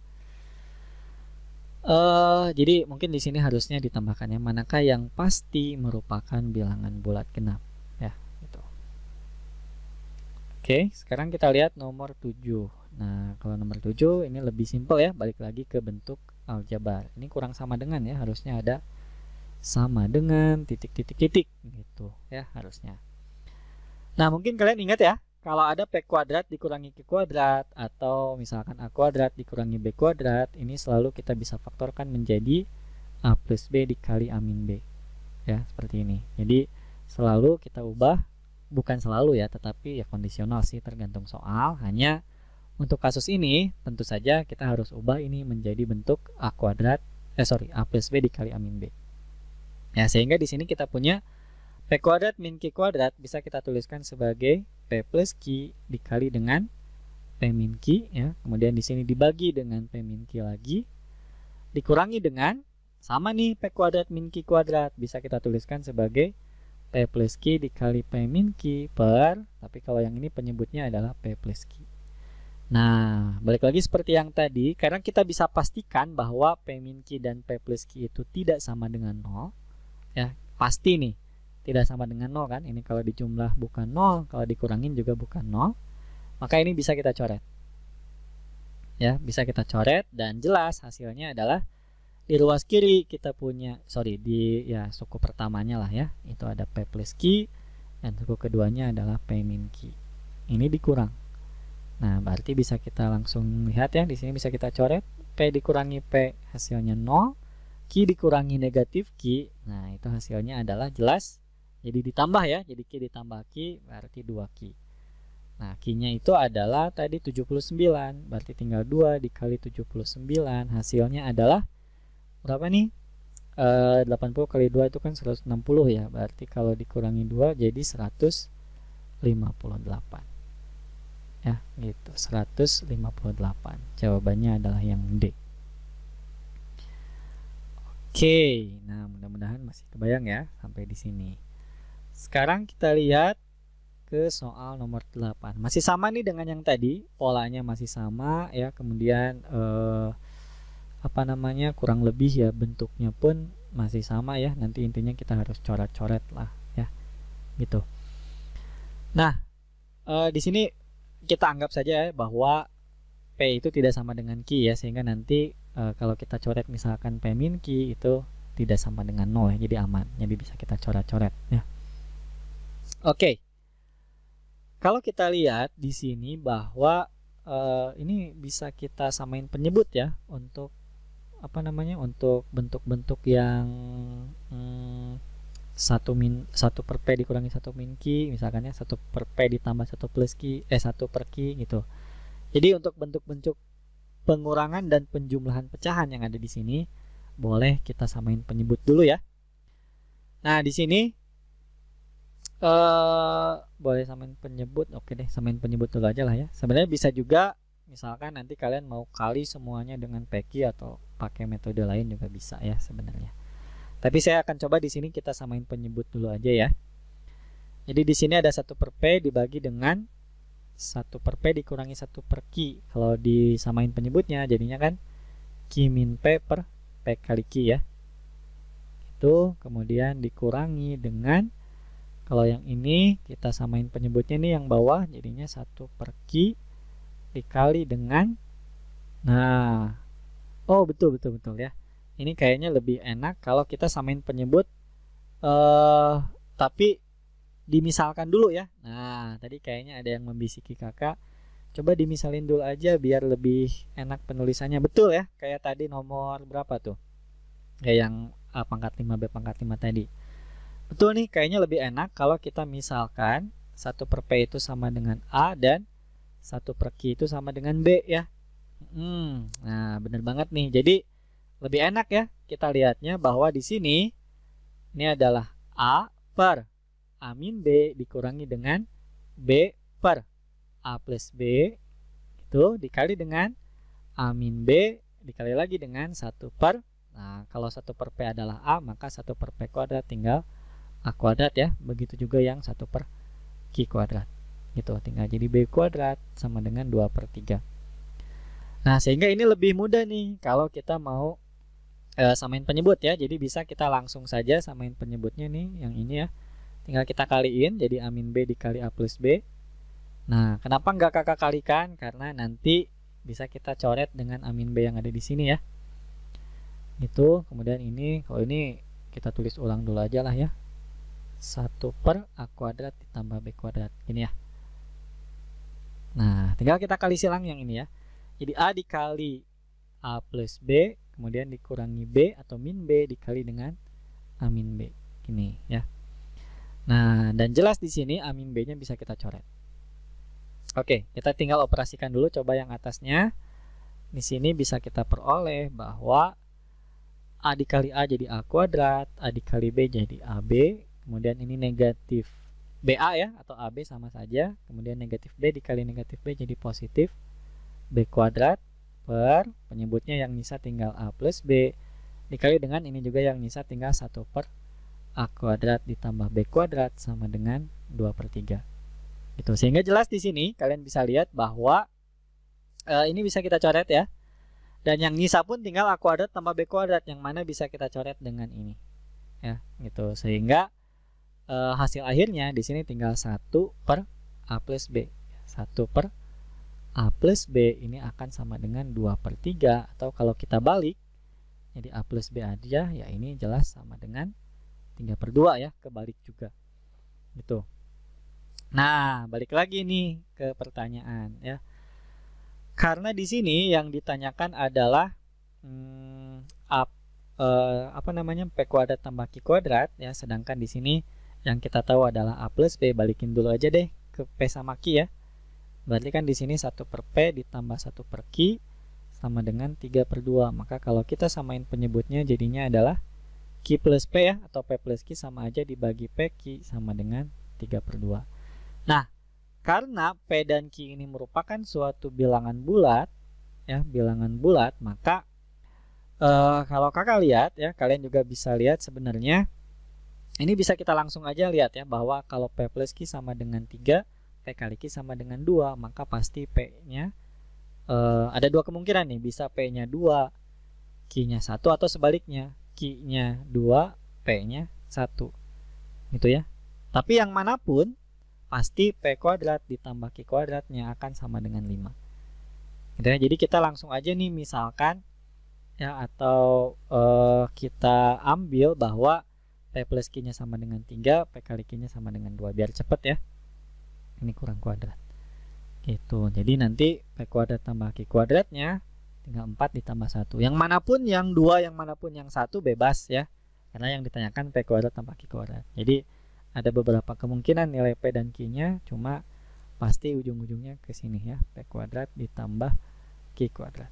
Jadi mungkin di sini harusnya ditambahkannya manakah yang pasti merupakan bilangan bulat genap ya gitu. Oke, sekarang kita lihat nomor 7. Nah, kalau nomor 7 ini lebih simpel ya, balik lagi ke bentuk aljabar. Ini kurang sama dengan ya, harusnya ada sama dengan titik-titik-titik gitu ya harusnya. Nah, mungkin kalian ingat ya, kalau ada p kuadrat dikurangi q kuadrat atau misalkan a kuadrat dikurangi b kuadrat, ini selalu kita bisa faktorkan menjadi a plus b dikali a min b. Ya, seperti ini. Jadi selalu kita ubah, bukan selalu ya, tetapi ya kondisional sih, tergantung soal. Hanya untuk kasus ini tentu saja kita harus ubah ini menjadi bentuk a kuadrat a plus b dikali a min b. Ya, sehingga di sini kita punya p kuadrat min q kuadrat bisa kita tuliskan sebagai p plus q dikali dengan p min q ya. Kemudian di sini dibagi dengan p min q lagi dikurangi dengan sama nih p kuadrat min q kuadrat bisa kita tuliskan sebagai p plus q dikali p min q per, tapi kalau yang ini penyebutnya adalah p plus q. Nah, balik lagi seperti yang tadi, karena kita bisa pastikan bahwa P min Q dan P plus Q itu tidak sama dengan 0 ya, pasti nih tidak sama dengan 0 kan. Ini kalau dijumlah bukan 0, kalau dikurangin juga bukan 0, maka ini bisa kita coret ya, bisa kita coret. Dan jelas hasilnya adalah di ruas kiri kita punya, di ya suku pertamanya lah ya, itu ada P plus Q, dan suku keduanya adalah P min Q. Ini dikurang. Nah, berarti bisa kita langsung lihat ya, di sini bisa kita coret P dikurangi P hasilnya 0, Q dikurangi negatif Q. Nah, itu hasilnya adalah jelas jadi ditambah ya, jadi Q ditambah Q berarti 2Q. Nah, Q-nya itu adalah tadi 79, berarti tinggal 2 dikali 79, hasilnya adalah berapa nih? 80 kali 2 itu kan 160 ya, berarti kalau dikurangi 2 jadi 158 ya, gitu, 158. Jawabannya adalah yang D. Oke, nah mudah-mudahan masih kebayang ya sampai di sini. Sekarang kita lihat ke soal nomor 8. Masih sama nih dengan yang tadi, polanya masih sama ya, kemudian kurang lebih ya bentuknya pun masih sama ya. Nanti intinya kita harus coret-coret lah ya, gitu. Nah, di sini kita anggap saja ya bahwa P itu tidak sama dengan Q ya, sehingga nanti kalau kita coret misalkan P min Q itu tidak sama dengan 0 ya, jadi aman. Jadi bisa kita coret-coret ya. Oke. Kalau kita lihat di sini bahwa ini bisa kita samain penyebut ya untuk untuk bentuk-bentuk yang 1 per P dikurangi 1 min Q, misalkan ya 1 per P ditambah 1 plus Q, 1 per Q gitu. Jadi untuk bentuk-bentuk pengurangan dan penjumlahan pecahan yang ada di sini boleh kita samain penyebut dulu ya. Nah, di sini boleh samain penyebut. Oke deh, samain penyebut dulu aja lah ya. Sebenarnya bisa juga misalkan nanti kalian mau kali semuanya dengan PQ atau pakai metode lain juga bisa ya sebenarnya. Tapi saya akan coba di sini kita samain penyebut dulu aja ya. Jadi di sini ada 1 per P dibagi dengan 1 per P dikurangi 1 per Q. Kalau disamain penyebutnya jadinya kan Q min P per P kali Q ya. Itu kemudian dikurangi dengan, kalau yang ini kita samain penyebutnya nih yang bawah, jadinya 1 per Q dikali dengan, nah, oh betul ya. Ini kayaknya lebih enak kalau kita samain penyebut tapi dimisalkan dulu ya. Nah, tadi kayaknya ada yang membisiki kakak. Coba dimisalin dulu aja biar lebih enak penulisannya. Betul ya, kayak tadi nomor berapa tuh? Kayak yang A pangkat 5 B pangkat 5 tadi. Betul nih, kayaknya lebih enak kalau kita misalkan 1 per P itu sama dengan A dan 1 per Q itu sama dengan B ya. Nah, bener banget nih. Jadi lebih enak ya kita lihatnya bahwa di sini ini adalah A per A min B dikurangi dengan B per A plus B itu dikali dengan A min B dikali lagi dengan 1 per, nah kalau 1 per P adalah A maka 1 per P kuadrat tinggal A kuadrat ya. Begitu juga yang 1 per Q kuadrat gitu, tinggal jadi B kuadrat sama dengan 2 per 3. Nah, sehingga ini lebih mudah nih kalau kita mau samain penyebut ya. Jadi bisa kita langsung saja samain penyebutnya nih yang ini ya. Tinggal kita kaliin jadi A min B dikali A plus B. Nah, kenapa nggak kakak kalikan? Karena nanti bisa kita coret dengan A min B yang ada di sini ya. Gitu, kemudian ini, kalau ini kita tulis ulang dulu aja lah ya. 1 per A kuadrat ditambah B kuadrat. Gini ya. Nah, tinggal kita kali silang yang ini ya. Jadi A dikali A plus B, kemudian dikurangi B atau min B dikali dengan A min B. Gini ya. Nah, dan jelas di sini A min B-nya bisa kita coret. Oke, kita tinggal operasikan dulu coba yang atasnya. Di sini bisa kita peroleh bahwa A dikali A jadi A kuadrat, A dikali B jadi AB, kemudian ini negatif BA ya, atau AB sama saja, kemudian negatif B dikali negatif B jadi positif B kuadrat per penyebutnya yang nyisa tinggal A plus B dikali dengan ini juga yang nyisa tinggal 1 per A kuadrat ditambah B kuadrat sama dengan 2 per 3 gitu. Sehingga jelas di sini kalian bisa lihat bahwa ini bisa kita coret ya, dan yang nyisa pun tinggal A kuadrat tambah B kuadrat yang mana bisa kita coret dengan ini ya gitu. Sehingga hasil akhirnya di sini tinggal 1 per A plus B. 1 per A plus B ini akan sama dengan 2 per 3, atau kalau kita balik jadi A plus B aja ya, ini jelas sama dengan 3 per 2 ya, kebalik juga gitu. Nah, balik lagi nih ke pertanyaan ya. Karena di sini yang ditanyakan adalah P kuadrat tambah Q kuadrat ya, sedangkan di sini yang kita tahu adalah A plus B. Balikin dulu aja deh ke P sama Q ya. Berarti kan di sini 1 per P ditambah 1 per Q sama dengan 3/2. Maka kalau kita samain penyebutnya jadinya adalah Q plus P ya, atau P plus Q sama aja dibagi P, Q sama dengan 3/2. Nah, karena P dan Q ini merupakan suatu bilangan bulat ya, bilangan bulat, maka kalau kakak lihat ya, kalian juga bisa lihat sebenarnya ini bisa kita langsung aja lihat ya, bahwa kalau P plus Q sama dengan 3, P kali Q sama dengan 2, maka pasti P-nya ada dua kemungkinan nih, bisa P-nya 2, Q-nya 1, atau sebaliknya, Q-nya 2, P-nya 1. Gitu ya. Tapi yang manapun, pasti P kuadrat ditambah Q kuadratnya akan sama dengan 5. Gitu ya. Jadi kita langsung aja nih misalkan, ya, atau kita ambil bahwa P plus Q-nya sama dengan 3, P kali Q-nya sama dengan 2. Biar cepet ya. Ini kurang kuadrat. Gitu. Jadi nanti P kuadrat tambah Q kuadratnya tinggal 4 ditambah 1. Yang manapun, yang 2, yang manapun yang 1 bebas ya. Karena yang ditanyakan P kuadrat tambah Q kuadrat. Jadi ada beberapa kemungkinan nilai P dan Q-nya, cuma pasti ujung-ujungnya ke sini ya. P kuadrat ditambah Q kuadrat.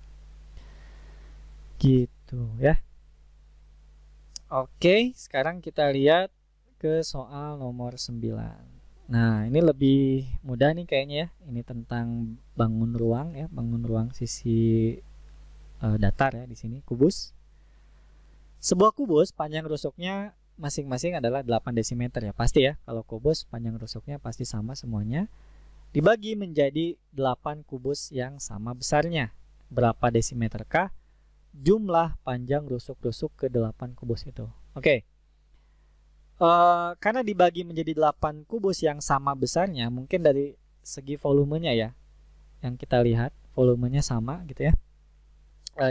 Gitu ya. Oke, sekarang kita lihat ke soal nomor 9. Nah, ini lebih mudah nih kayaknya ya. Ini tentang bangun ruang ya, bangun ruang sisi datar ya, di sini kubus. Sebuah kubus panjang rusuknya masing-masing adalah 8 desimeter ya, pasti ya. Kalau kubus panjang rusuknya pasti sama semuanya. Dibagi menjadi 8 kubus yang sama besarnya. Berapa desimeterkah jumlah panjang rusuk-rusuk ke 8 kubus itu? Oke. Karena dibagi menjadi 8 kubus yang sama besarnya, mungkin dari segi volumenya ya, yang kita lihat volumenya sama gitu ya.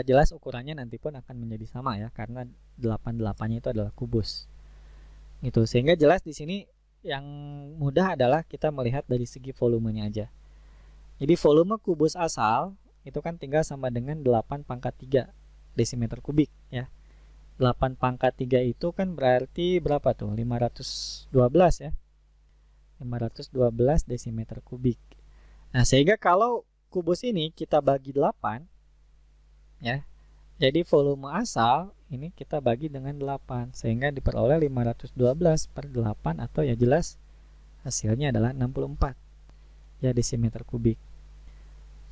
Jelas ukurannya nanti pun akan menjadi sama ya, karena 8-8-nya itu adalah kubus. Gitu. Sehingga jelas di sini yang mudah adalah kita melihat dari segi volumenya aja. Jadi volume kubus asal itu kan tinggal sama dengan 8 pangkat 3 desimeter kubik ya. 8 pangkat 3 itu kan berarti berapa tuh? 512 ya. 512 desimeter kubik. Nah, sehingga kalau kubus ini kita bagi 8 ya. Jadi volume asal ini kita bagi dengan 8 sehingga diperoleh 512 per 8, atau ya jelas hasilnya adalah 64 ya desimeter kubik.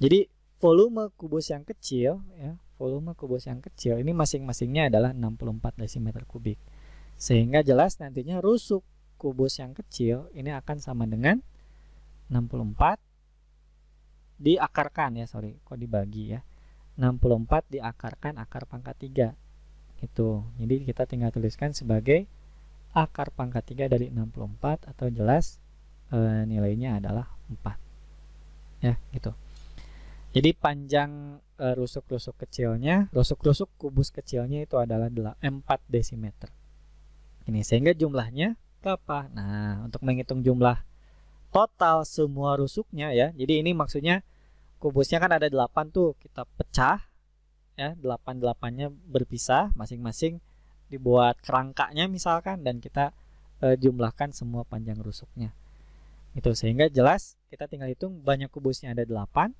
Jadi volume kubus yang kecil ya, volume kubus yang kecil ini masing-masingnya adalah 64 desimeter kubik. Sehingga jelas nantinya rusuk kubus yang kecil ini akan sama dengan 64 diakarkan ya, kok dibagi ya. 64 diakarkan akar pangkat 3 gitu. Jadi kita tinggal tuliskan sebagai akar pangkat 3 dari 64, atau jelas nilainya adalah 4 ya gitu. Jadi panjang rusuk-rusuk kecilnya, rusuk-rusuk kubus kecilnya itu adalah 4 desimeter. Ini sehingga jumlahnya berapa? Nah, untuk menghitung jumlah total semua rusuknya ya. Jadi ini maksudnya kubusnya kan ada 8 tuh, kita pecah ya, 8-8-nya berpisah, masing-masing dibuat kerangkanya misalkan, dan kita jumlahkan semua panjang rusuknya. Itu sehingga jelas kita tinggal hitung banyak kubusnya ada 8.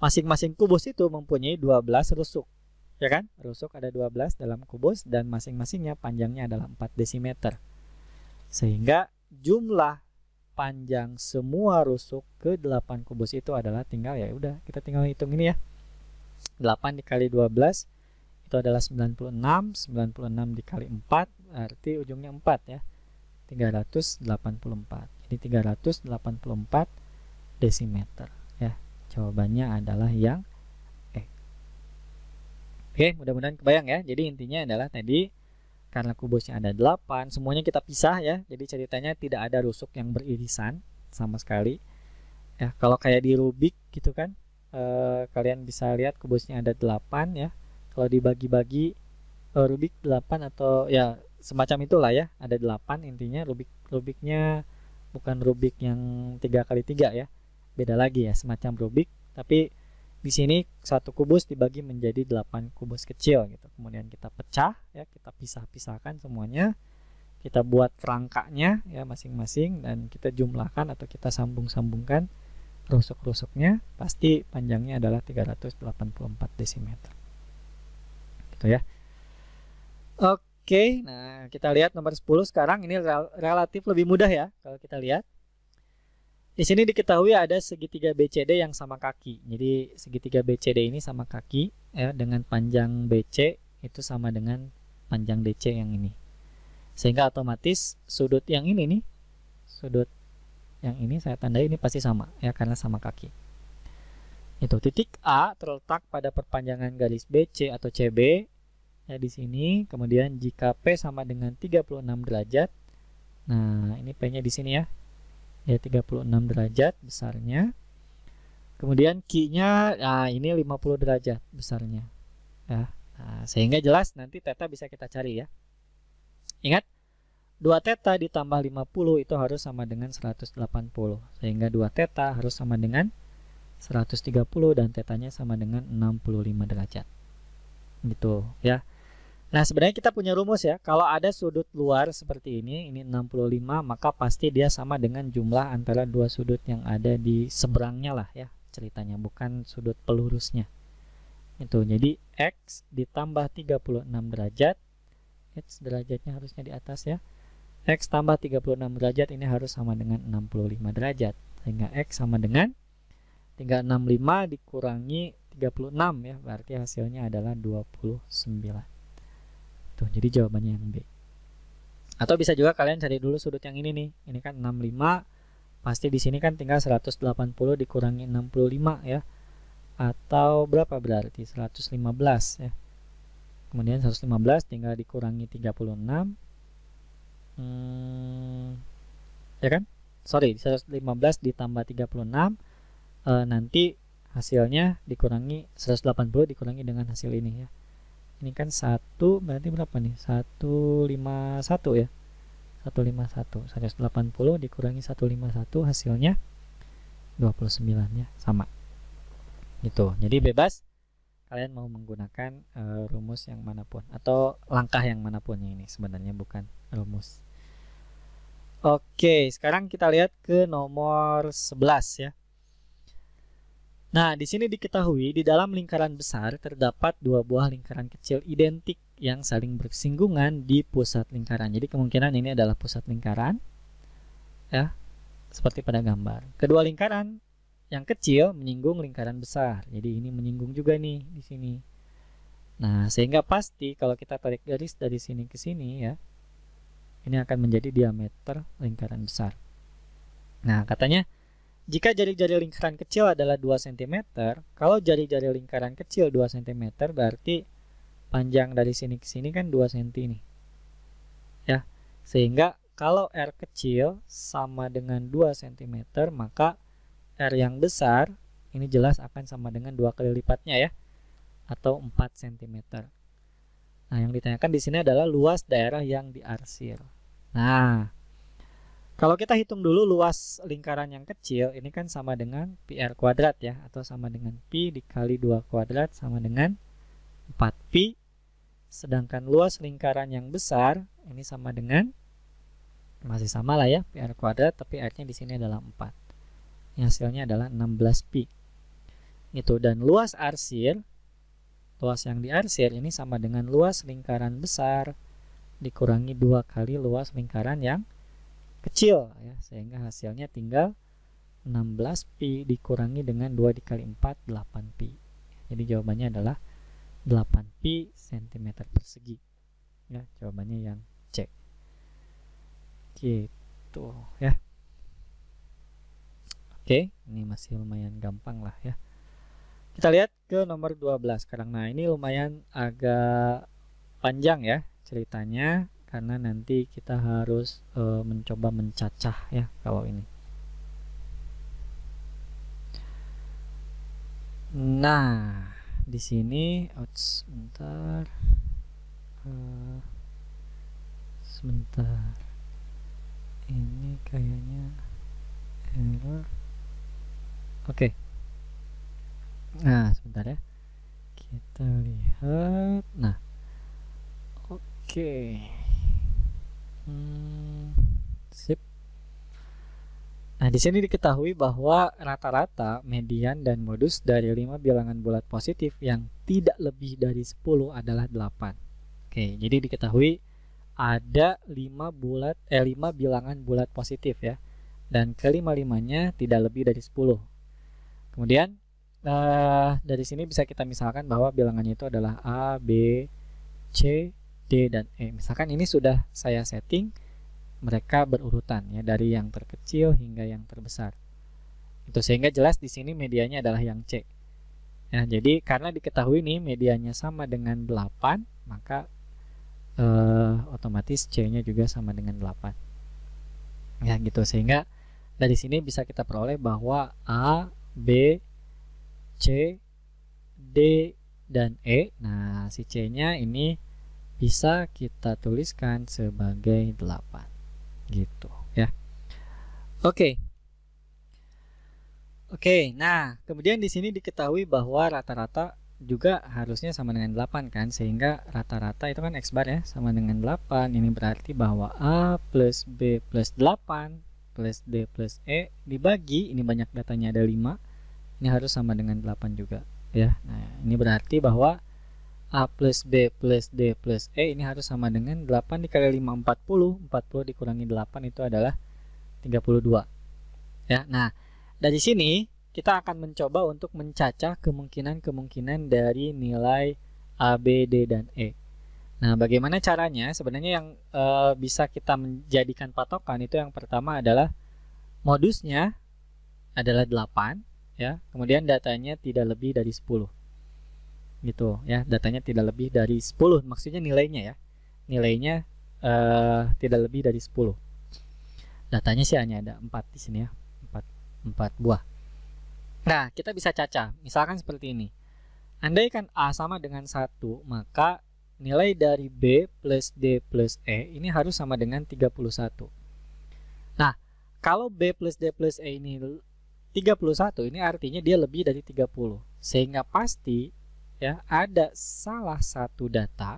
Masing-masing kubus itu mempunyai 12 rusuk. Ya kan? Rusuk ada 12 dalam kubus dan masing-masingnya panjangnya adalah 4 desimeter. Sehingga jumlah panjang semua rusuk ke 8 kubus itu adalah tinggal, ya udah kita tinggal hitung ini ya. 8 dikali 12 itu adalah 96, 96 dikali 4 arti ujungnya 4 ya. 384. Jadi 384 desimeter ya. Jawabannya adalah yang E. Oke, mudah-mudahan kebayang ya. Jadi intinya adalah tadi karena kubusnya ada 8, semuanya kita pisah ya. Jadi ceritanya tidak ada rusuk yang beririsan sama sekali. Ya, kalau kayak di Rubik gitu kan, kalian bisa lihat kubusnya ada 8 ya. Kalau dibagi-bagi Rubik 8 atau ya semacam itulah ya, ada 8 intinya. Rubiknya bukan Rubik yang 3x3 ya. Beda lagi ya, semacam Rubik, tapi di sini satu kubus dibagi menjadi 8 kubus kecil gitu. Kemudian kita pecah ya, kita pisah-pisahkan semuanya. Kita buat kerangkanya ya masing-masing dan kita jumlahkan atau kita sambung-sambungkan rusuk-rusuknya, pasti panjangnya adalah 384 desimeter. Gitu ya. Oke, nah kita lihat nomor 10 sekarang. Ini relatif lebih mudah ya kalau kita lihat. Di sini diketahui ada segitiga BCD yang sama kaki. Jadi segitiga BCD ini sama kaki ya, dengan panjang BC itu sama dengan panjang DC yang ini. Sehingga otomatis sudut yang ini nih, sudut yang ini saya tandai ini pasti sama ya, karena sama kaki. Itu titik A terletak pada perpanjangan garis BC atau CB ya di sini. Kemudian jika P sama dengan 36 derajat. Nah, ini P-nya di sini ya. Ya 36 derajat besarnya. Kemudian Q-nya nah ini 50 derajat besarnya. Ya. Nah, sehingga jelas nanti theta bisa kita cari ya. Ingat, 2 theta ditambah 50 itu harus sama dengan 180. Sehingga 2 theta harus sama dengan 130 dan tetanya sama dengan 65 derajat. Gitu ya. Nah, sebenarnya kita punya rumus ya. Kalau ada sudut luar seperti ini 65, maka pasti dia sama dengan jumlah antara dua sudut yang ada di seberangnya lah ya ceritanya, bukan sudut pelurusnya. Itu. Jadi X ditambah 36 derajat. X derajatnya harusnya di atas ya. X tambah 36 derajat ini harus sama dengan 65 derajat. Sehingga X sama dengan 365 dikurangi 36 ya, berarti hasilnya adalah 29. Tuh, jadi jawabannya yang B. Atau bisa juga kalian cari dulu sudut yang ini nih. Ini kan 65, pasti di sini kan tinggal 180 dikurangi 65 ya. Atau berapa berarti? 115 ya. Kemudian 115 tinggal dikurangi 36. Ya kan? Sorry, 115 ditambah 36 nanti hasilnya dikurangi 180 dikurangi dengan hasil ini ya. Ini kan 1 berarti berapa nih? 151 ya. 151. 180 dikurangi 151 hasilnya 29 ya, sama. Gitu. Jadi bebas kalian mau menggunakan rumus yang manapun atau langkah yang manapun ya, ini sebenarnya bukan rumus. Oke, sekarang kita lihat ke nomor 11 ya. Nah, di sini diketahui di dalam lingkaran besar terdapat dua buah lingkaran kecil identik yang saling bersinggungan di pusat lingkaran. Jadi kemungkinan ini adalah pusat lingkaran ya, seperti pada gambar. Kedua lingkaran yang kecil menyinggung lingkaran besar. Jadi ini menyinggung juga nih di sini. Nah, sehingga pasti kalau kita tarik garis dari sini ke sini ya, ini akan menjadi diameter lingkaran besar. Nah, katanya jika jari-jari lingkaran kecil adalah 2 cm, kalau jari-jari lingkaran kecil 2 cm, berarti panjang dari sini ke sini kan 2 cm ini. Ya. Sehingga kalau R kecil sama dengan 2 cm, maka R yang besar ini jelas akan sama dengan 2 kali lipatnya ya, atau 4 cm. Nah, yang ditanyakan di sini adalah luas daerah yang diarsir. Nah, kalau kita hitung dulu luas lingkaran yang kecil, ini kan sama dengan PR kuadrat ya, atau sama dengan Pi dikali 2 kuadrat sama dengan 4Pi. Sedangkan luas lingkaran yang besar, ini sama dengan, masih sama lah ya, PR kuadrat, tapi R-nya di sini adalah 4. Ini hasilnya adalah 16Pi. Itu, dan luas arsir, luas yang diarsir ini sama dengan luas lingkaran besar dikurangi 2 kali luas lingkaran yang kecil ya, sehingga hasilnya tinggal 16Pi dikurangi dengan 2 dikali 4, 8Pi. Jadi jawabannya adalah 8Pi cm persegi ya, jawabannya yang C. Gitu ya. Oke, ini masih lumayan gampang lah ya. Kita lihat ke nomor 12 sekarang. Nah, ini lumayan agak panjang ya ceritanya, karena nanti kita harus mencoba mencacah ya kalau ini. Nah, di sini sebentar. Sebentar. Ini kayaknya error. Oke. Nah, sebentar ya. Kita lihat. Nah. Oke. Sip. Nah, di sini diketahui bahwa rata-rata, median, dan modus dari 5 bilangan bulat positif yang tidak lebih dari 10 adalah 8. Oke, jadi diketahui ada 5 bilangan bulat positif ya. Dan kelima-limanya tidak lebih dari 10. Kemudian dari sini bisa kita misalkan bahwa bilangannya itu adalah A, B, C, D, dan E. Misalkan ini sudah saya setting, mereka berurutan ya dari yang terkecil hingga yang terbesar. Itu sehingga jelas di sini medianya adalah yang C. Ya, jadi karena diketahui nih medianya sama dengan 8, maka otomatis C-nya juga sama dengan 8. Ya, gitu sehingga dari sini bisa kita peroleh bahwa A, B, C, D, dan E. Nah, si C-nya ini bisa kita tuliskan sebagai 8. Gitu ya. Oke. Nah, kemudian di sini diketahui bahwa rata-rata juga harusnya sama dengan 8 kan, sehingga rata-rata itu kan X bar ya, sama dengan 8. Ini berarti bahwa A plus B plus 8 plus D plus E dibagi, ini banyak datanya ada 5, ini harus sama dengan 8 juga ya. Nah, ini berarti bahwa A plus B plus D plus E ini harus sama dengan 8 dikali 5, 40. 40 dikurangi 8 itu adalah 32 ya. Nah, dari sini kita akan mencoba untuk mencacah kemungkinan-kemungkinan dari nilai A, B, D, dan E. Nah, bagaimana caranya? Sebenarnya yang bisa kita menjadikan patokan itu yang pertama adalah modusnya adalah 8 ya. Kemudian datanya tidak lebih dari 10. Gitu ya, datanya tidak lebih dari 10, maksudnya nilainya ya. Nilainya tidak lebih dari 10. Datanya sih hanya ada 4 di sini ya. 4 buah. Nah, kita bisa cacah. Misalkan seperti ini. Andaikan A sama dengan 1, maka nilai dari B plus D plus E ini harus sama dengan 31. Nah, kalau B plus D plus E ini 31, ini artinya dia lebih dari 30. Sehingga pasti ya ada salah satu data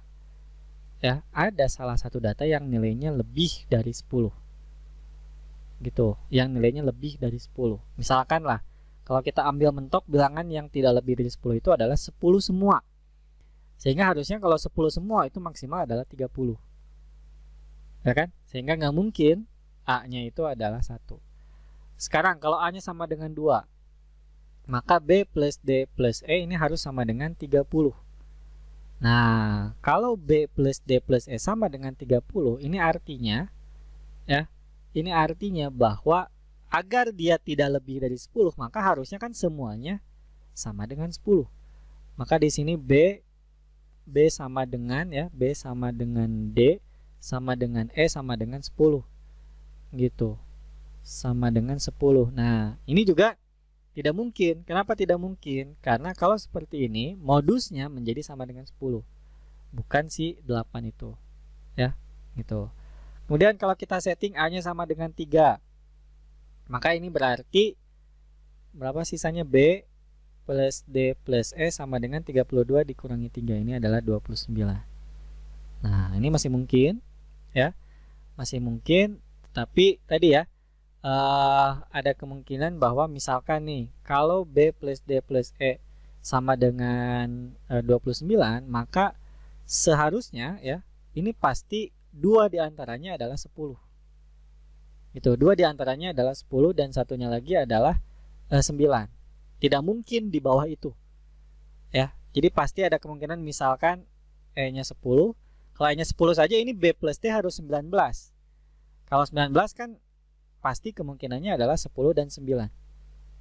yang nilainya lebih dari 10. Gitu, yang nilainya lebih dari 10. Misalkan lah, kalau kita ambil mentok bilangan yang tidak lebih dari 10 itu adalah 10 semua. Sehingga harusnya kalau 10 semua itu maksimal adalah 30. Ya kan? Sehingga nggak mungkin A-nya itu adalah 1. Sekarang kalau A-nya sama dengan 2, maka B plus D plus E ini harus sama dengan 30. Nah, kalau B plus D plus E sama dengan 30, ini artinya ya, ini artinya bahwa agar dia tidak lebih dari 10, maka harusnya kan semuanya sama dengan 10. Maka di sini B sama dengan ya, B sama dengan D sama dengan E sama dengan 10. Gitu. Sama dengan 10. Nah, ini juga tidak mungkin. Kenapa tidak mungkin? Karena kalau seperti ini, modusnya menjadi sama dengan 10. Bukan si 8 itu. Ya, gitu. Kemudian kalau kita setting A-nya sama dengan 3, maka ini berarti berapa sisanya? B plus D plus E sama dengan 32 dikurangi 3. Ini adalah 29. Nah, ini masih mungkin ya. Masih mungkin, tapi tadi ya ada kemungkinan bahwa misalkan nih, kalau B plus D plus E sama dengan 29, maka seharusnya ya, ini pasti 2 diantaranya adalah 10. Gitu, 2 diantaranya adalah 10 dan satunya lagi adalah 9. Tidak mungkin di bawah itu. Ya, jadi pasti ada kemungkinan misalkan E-nya 10. Kalau E-nya 10 saja, ini B plus D harus 19. Kalau 19 kan pasti kemungkinannya adalah 10 dan 9.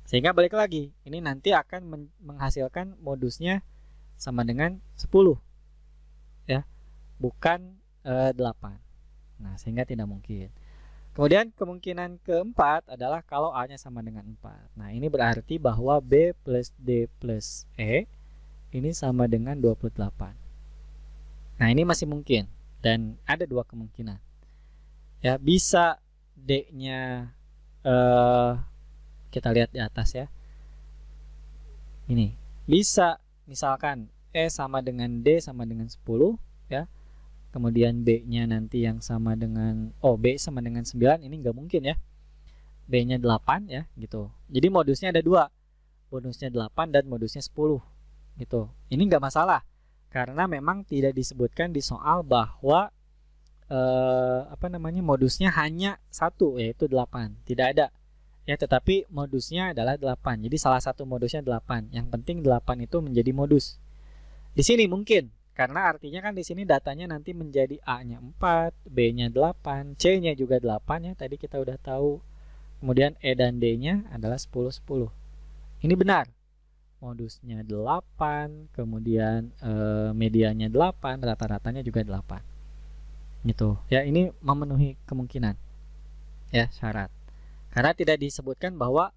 Sehingga balik lagi, ini nanti akan menghasilkan modusnya sama dengan 10. Ya, bukan 8. Nah, sehingga tidak mungkin. Kemudian kemungkinan keempat adalah kalau A-nya sama dengan 4. Nah, ini berarti bahwa B plus D plus E ini sama dengan 28. Nah, ini masih mungkin dan ada 2 kemungkinan. Ya, bisa D-nya kita lihat di atas ya. Ini bisa misalkan E sama dengan D sama dengan 10 ya. Kemudian B-nya nanti yang sama dengan B sama dengan 9, ini nggak mungkin ya. B-nya 8 ya gitu. Jadi modusnya ada dua, modusnya 8 dan modusnya 10 gitu. Ini nggak masalah karena memang tidak disebutkan di soal bahwa modusnya hanya satu, yaitu 8. Tidak ada ya, tetapi modusnya adalah 8. Jadi salah satu modusnya 8. Yang penting 8 itu menjadi modus. Di sini mungkin karena artinya kan di sini datanya nanti menjadi A-nya 4, B-nya 8, C-nya juga 8 ya. Tadi kita udah tahu. Kemudian E dan D-nya adalah 10 10. Ini benar. Modusnya 8, kemudian medianya 8, rata-ratanya juga 8. Gitu. Ya, ini memenuhi kemungkinan. Ya, syarat. Karena tidak disebutkan bahwa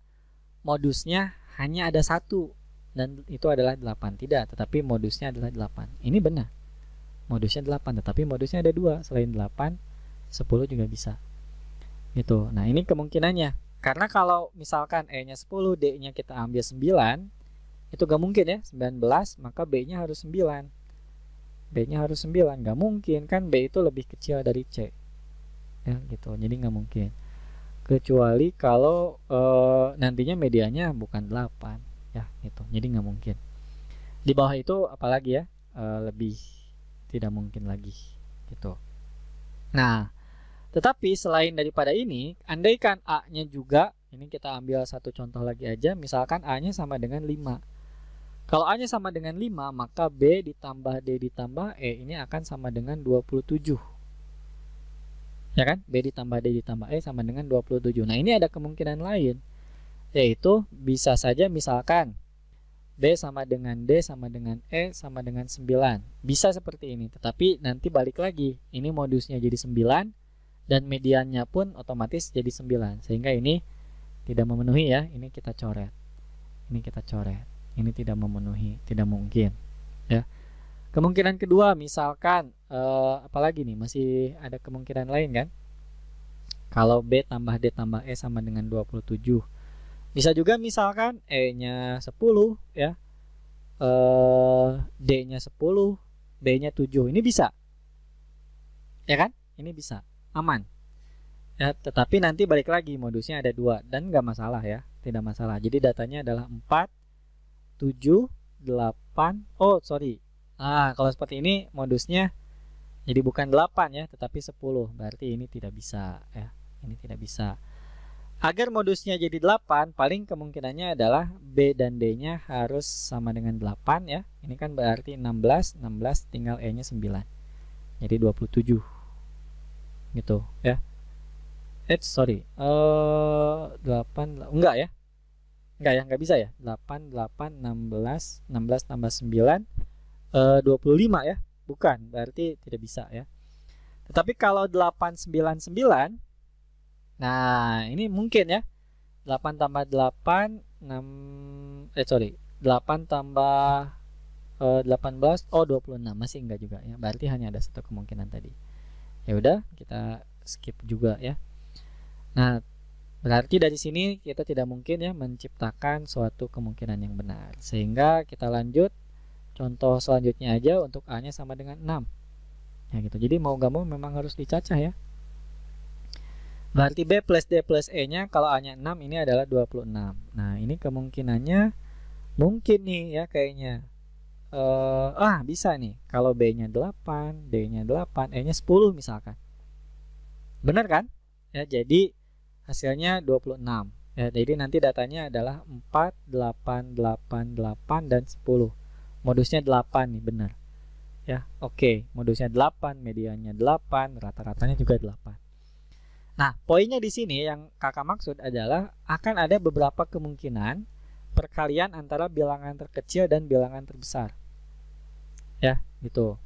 modusnya hanya ada satu dan itu adalah 8. Tidak, tetapi modusnya adalah 8. Ini benar. Modusnya 8, tetapi modusnya ada dua. Selain 8, 10 juga bisa. Gitu. Nah, ini kemungkinannya. Karena kalau misalkan E-nya 10, D-nya kita ambil 9, itu gak mungkin ya. 19, maka B-nya harus 9. B-nya harus 9. Gak mungkin kan, B itu lebih kecil dari C. Ya, gitu. Jadi gak mungkin. Kecuali kalau nantinya medianya bukan 8. Ya, gitu. Jadi nggak mungkin. Di bawah itu apalagi ya, lebih tidak mungkin lagi gitu. Nah, tetapi selain daripada ini, andaikan A-nya juga, ini kita ambil satu contoh lagi aja, misalkan A-nya sama dengan 5. Kalau A-nya sama dengan 5, maka B ditambah D ditambah E ini akan sama dengan 27. Ya kan? B ditambah D ditambah E sama dengan 27. Nah, ini ada kemungkinan lain, yaitu bisa saja misalkan B sama dengan D sama dengan E sama dengan 9. Bisa seperti ini, tetapi nanti balik lagi, ini modusnya jadi 9 dan mediannya pun otomatis jadi 9, sehingga ini tidak memenuhi ya. Ini kita coret. Ini kita coret. Ini tidak memenuhi, tidak mungkin ya. Kemungkinan kedua misalkan apalagi nih, masih ada kemungkinan lain kan? Kalau B tambah D tambah E sama dengan 27. Bisa juga misalkan E-nya 10 ya, D-nya 10, B-nya 7. Ini bisa. Ya kan? Ini bisa. Aman. Ya, tetapi nanti balik lagi modusnya ada 2 dan nggak masalah ya. Tidak masalah. Jadi datanya adalah 4, 7, 8. Oh, sorry. Kalau seperti ini modusnya jadi bukan 8 ya, tetapi 10. Berarti ini tidak bisa ya. Ini tidak bisa. Agar modusnya jadi 8, paling kemungkinannya adalah B dan D-nya harus sama dengan 8 ya. Ini kan berarti 16, 16 tinggal E-nya 9. Jadi 27. Gitu ya. 8 enggak ya. Enggak bisa ya. 8 16 tambah 9 25 ya. Bukan, berarti tidak bisa ya. Tetapi kalau 8 9 9, nah, ini mungkin ya. 8 tambah 8 8 tambah 18 26, masih enggak juga ya. Berarti hanya ada satu kemungkinan tadi. Ya udah, kita skip juga ya. Nah, berarti dari sini kita tidak mungkin ya menciptakan suatu kemungkinan yang benar. Sehingga kita lanjut contoh selanjutnya aja untuk A-nya sama dengan 6. Ya gitu. Jadi mau gak mau memang harus dicacah ya. Berarti B plus D plus E-nya kalau A-nya 6 ini adalah 26. Nah, ini kemungkinannya mungkin nih ya kayaknya. Bisa nih. Kalau B-nya 8, D-nya 8, E-nya 10 misalkan. Benar kan? Ya, jadi hasilnya 26. Ya, jadi nanti datanya adalah 4, 8, 8, 8 dan 10. Modusnya 8 nih, benar. Ya, oke. Modusnya 8, mediannya 8, rata-ratanya juga 8. Nah, poinnya di sini yang kakak maksud adalah akan ada beberapa kemungkinan perkalian antara bilangan terkecil dan bilangan terbesar. Ya, gitu.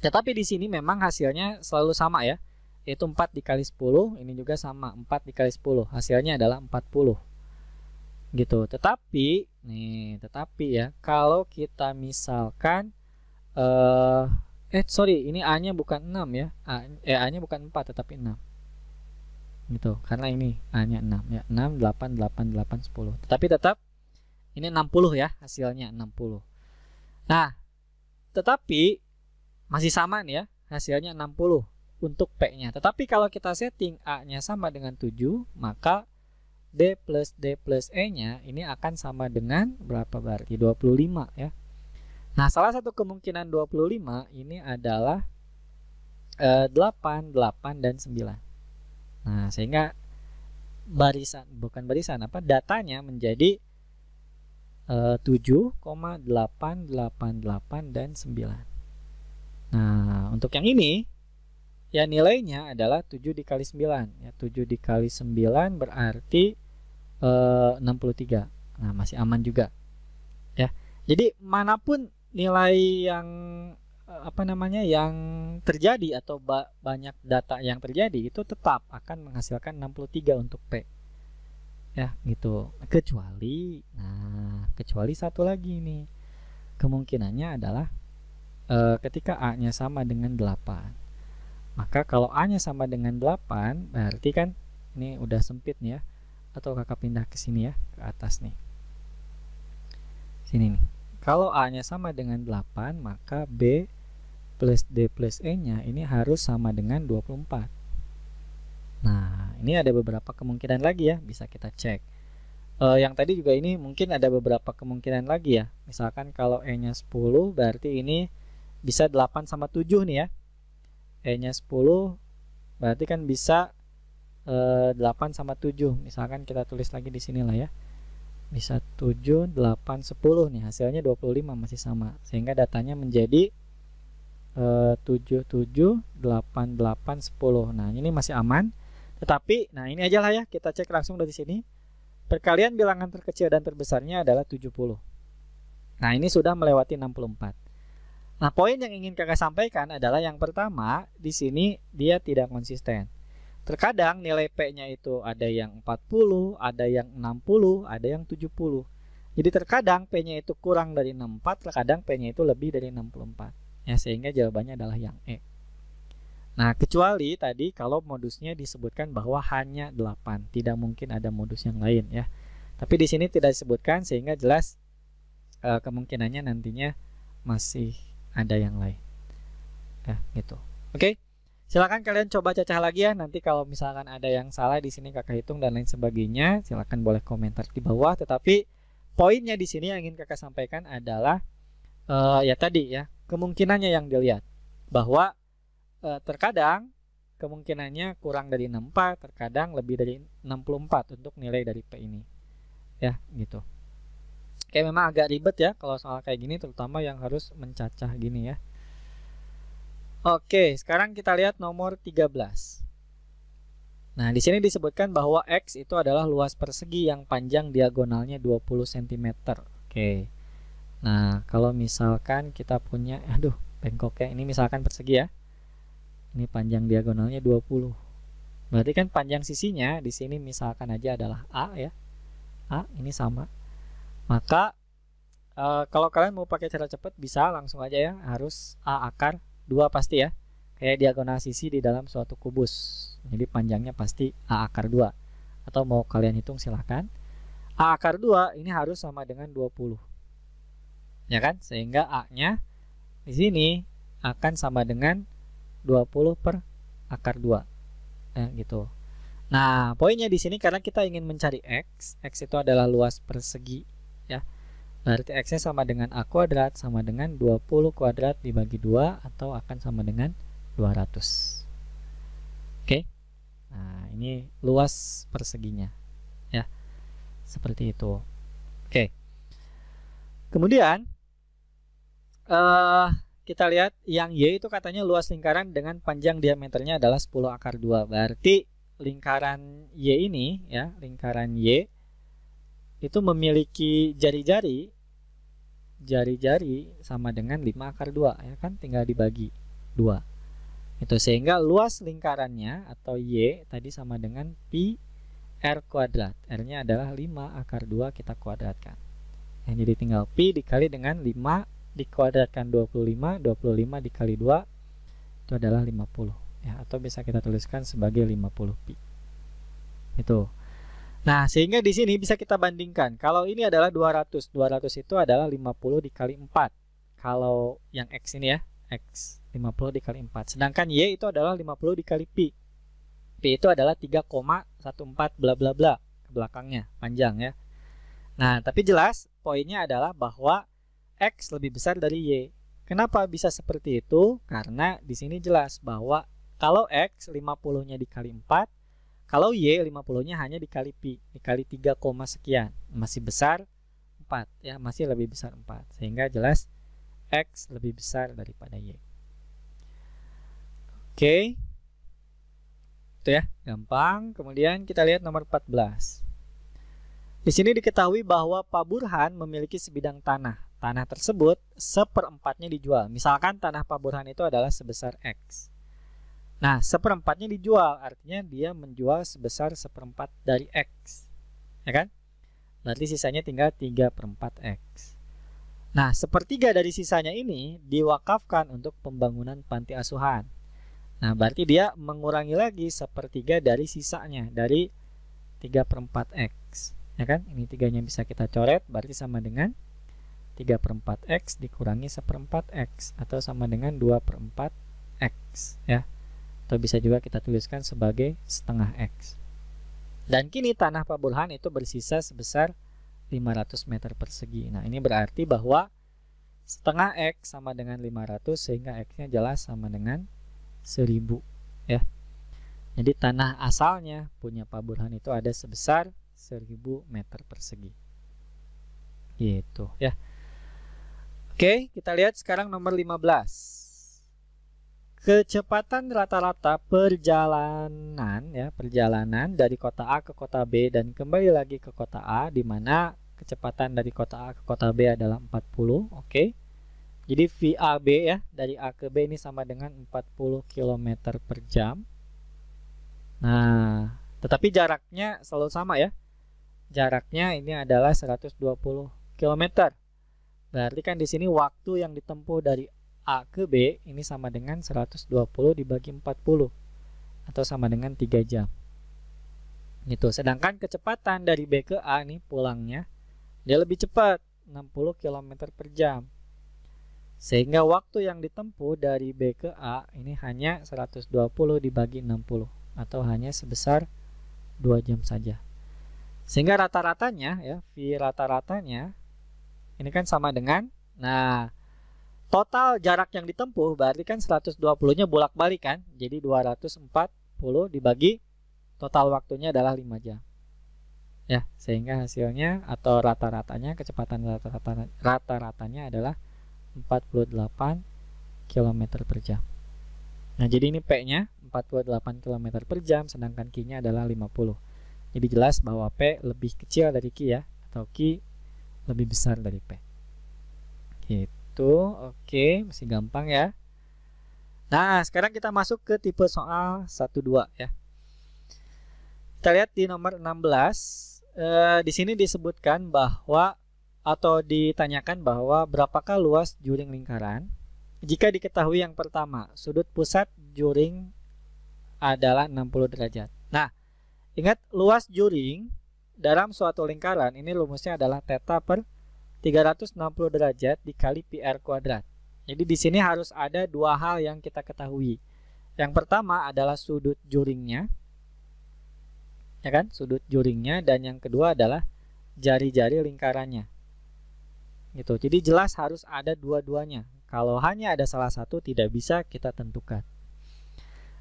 Tetapi di sini memang hasilnya selalu sama ya. Yaitu 4 dikali 10, ini juga sama, 4 dikali 10. Hasilnya adalah 40. Gitu. Tetapi ya, kalau kita misalkan ini A-nya bukan 6 ya. A-nya bukan 4 tetapi 6. Gitu. Karena ini A-nya 6 ya. 6 8 8 8 10. Tetapi tetap ini 60 ya, hasilnya 60. Nah, tetapi masih sama nih ya, hasilnya 60 untuk P-nya. Tetapi kalau kita setting A-nya sama dengan 7, maka D plus E nya ini akan sama dengan berapa berarti? 25 ya. Nah, salah satu kemungkinan 25 ini adalah 8, 8 dan 9. Nah, sehingga datanya menjadi 7,888 dan 9. Nah, untuk yang ini ya nilainya adalah 7 dikali 9 ya. 7 dikali 9 berarti 63. Nah, masih aman juga ya. Jadi manapun nilai yang yang terjadi atau banyak data yang terjadi itu tetap akan menghasilkan 63 untuk P ya gitu. Kecuali satu lagi nih, kemungkinannya adalah ketika A-nya sama dengan 8. Maka kalau A-nya sama dengan 8 berarti kan ini udah sempit nih ya. Atau kakak pindah ke sini ya, ke atas nih, sini nih. Kalau A-nya sama dengan 8, maka B plus D plus E-nya ini harus sama dengan 24. Nah, ini ada beberapa kemungkinan lagi ya, bisa kita cek. Yang tadi juga ini mungkin ada beberapa kemungkinan lagi ya. Misalkan kalau E-nya 10, berarti ini bisa 8 sama 7 nih ya. E-nya 10, berarti kan bisa 8 sama 7. Misalkan kita tulis lagi di sini lah ya. Bisa 7, 8, 10 nih, hasilnya 25 masih sama. Sehingga datanya menjadi 7, 7, 8, 8, 10. Nah, ini masih aman. Tetapi, nah ini aja lah ya, kita cek langsung dari sini. Perkalian bilangan terkecil dan terbesarnya adalah 70. Nah, ini sudah melewati 64. Nah, poin yang ingin kakak sampaikan adalah yang pertama, di sini dia tidak konsisten. Terkadang nilai P-nya itu ada yang 40, ada yang 60, ada yang 70. Jadi terkadang P-nya itu kurang dari 64, terkadang P-nya itu lebih dari 64. Ya, sehingga jawabannya adalah yang E. Nah, kecuali tadi kalau modusnya disebutkan bahwa hanya 8, tidak mungkin ada modus yang lain ya. Tapi di sini tidak disebutkan sehingga jelas kemungkinannya nantinya masih ada yang lain. Ya, gitu. Oke. Silakan kalian coba cacah lagi ya. Nanti kalau misalkan ada yang salah di sini kakak hitung dan lain sebagainya, silakan boleh komentar di bawah. Tetapi poinnya di sini yang ingin kakak sampaikan adalah ya tadi ya, kemungkinannya yang dilihat bahwa terkadang kemungkinannya kurang dari 64, terkadang lebih dari 64 untuk nilai dari P ini. Ya, gitu. Kayak memang agak ribet ya kalau soal kayak gini, terutama yang harus mencacah gini ya. Oke, sekarang kita lihat nomor 13. Nah, di sini disebutkan bahwa X itu adalah luas persegi yang panjang diagonalnya 20 cm. Oke. Nah, kalau misalkan kita punya, bengkoknya ini misalkan persegi ya. Ini panjang diagonalnya 20. Berarti kan panjang sisinya di sini misalkan aja adalah A ya. A ini sama. Maka kalau kalian mau pakai cara cepat bisa langsung aja ya, harus A akar 2 pasti ya. Kayak diagonal sisi di dalam suatu kubus. Jadi panjangnya pasti A akar 2. Atau mau kalian hitung silahkan. A akar 2 ini harus sama dengan 20. Ya kan? Sehingga A-nya di sini akan sama dengan 20 per akar 2. Gitu. Nah, poinnya di sini karena kita ingin mencari X. X itu adalah luas persegi ya. Berarti X-nya sama dengan A kuadrat sama dengan 20 kuadrat dibagi 2 atau akan sama dengan 200. Oke. Nah, ini luas perseginya ya. Seperti itu. Oke. Kemudian kita lihat yang Y itu katanya luas lingkaran dengan panjang diameternya adalah 10 akar 2. Berarti lingkaran Y ini ya, lingkaran Y itu memiliki jari-jari sama dengan 5 akar 2 ya kan, tinggal dibagi 2. Itu sehingga luas lingkarannya atau Y tadi sama dengan pi R kuadrat. R-nya adalah 5 akar 2 kita kuadratkan. Ya, jadi tinggal pi dikali dengan 5 dikuadratkan 25, 25 dikali 2 itu adalah 50 ya, atau bisa kita tuliskan sebagai 50 pi. Itu. Nah, sehingga di sini bisa kita bandingkan. Kalau ini adalah 200. 200 itu adalah 50 dikali 4. Kalau yang X ini ya, X 50 dikali 4. Sedangkan Y itu adalah 50 dikali pi. Pi itu adalah 3,14 bla bla bla. ke belakangnya, panjang ya. Nah, tapi jelas poinnya adalah bahwa X lebih besar dari Y. Kenapa bisa seperti itu? Karena di sini jelas bahwa kalau X 50-nya dikali 4, kalau Y 50-nya hanya dikali pi, dikali 3, sekian. Masih besar 4 ya, masih lebih besar 4. Sehingga jelas X lebih besar daripada Y. Oke. Itu ya, gampang. Kemudian kita lihat nomor 14. Di sini diketahui bahwa Pak Burhan memiliki sebidang tanah. Tanah tersebut seperempatnya dijual. Misalkan tanah Pak Burhan itu adalah sebesar X. Nah, seperempatnya dijual, artinya dia menjual sebesar seperempat dari X. Ya kan? Berarti sisanya tinggal 3/4 X. Nah, sepertiga dari sisanya ini diwakafkan untuk pembangunan panti asuhan. Nah, berarti dia mengurangi lagi sepertiga dari sisanya, dari 3/4 X. Ya kan? Ini tiganya bisa kita coret, berarti sama dengan 3/4 X dikurangi 1/4 X, atau sama dengan 2/4 X ya. Atau bisa juga kita tuliskan sebagai setengah X. Dan kini tanah Pak Burhan itu bersisa sebesar 500 meter persegi. Nah, ini berarti bahwa setengah X sama dengan 500, sehingga X-nya jelas sama dengan 1000 ya. Jadi tanah asalnya punya Pak Burhan itu ada sebesar 1000 meter persegi. Gitu ya. Oke, kita lihat sekarang nomor 15. Kecepatan rata-rata perjalanan ya, perjalanan dari kota A ke kota B dan kembali lagi ke kota A, di mana kecepatan dari kota A ke kota B adalah 40. Oke. Jadi VAB ya, dari A ke B ini sama dengan 40 km per jam. Nah, tetapi jaraknya selalu sama ya. Jaraknya ini adalah 120 km. Berarti kan di sini waktu yang ditempuh dari A ke B ini sama dengan 120 dibagi 40, atau sama dengan 3 jam. Gitu. Sedangkan kecepatan dari B ke A nih pulangnya dia lebih cepat, 60 km per jam. Sehingga waktu yang ditempuh dari B ke A ini hanya 120 dibagi 60, atau hanya sebesar 2 jam saja. Sehingga rata-ratanya ya, V rata-ratanya ini kan sama dengan, nah, total jarak yang ditempuh berarti kan 120-nya bolak-balik kan. Jadi 240 dibagi total waktunya adalah 5 jam. Ya, sehingga hasilnya atau rata-ratanya, kecepatan rata-ratanya adalah 48 km per jam. Nah, jadi ini P-nya 48 km per jam, sedangkan Q-nya adalah 50. Jadi jelas bahwa P lebih kecil dari Q ya, atau Q lebih besar dari P. Gitu, oke, masih gampang ya. Nah, sekarang kita masuk ke tipe soal 1-2 ya. Kita lihat di nomor 16. Di sini disebutkan bahwa atau ditanyakan bahwa berapakah luas juring lingkaran jika diketahui yang pertama, sudut pusat juring adalah 60 derajat. Nah, ingat luas juring dalam suatu lingkaran ini rumusnya adalah theta per 360 derajat dikali pi r kuadrat. Jadi di sini harus ada dua hal yang kita ketahui. Yang pertama adalah sudut juringnya, ya kan, sudut juringnya, dan yang kedua adalah jari-jari lingkarannya. Gitu. Jadi jelas harus ada dua-duanya. Kalau hanya ada salah satu tidak bisa kita tentukan.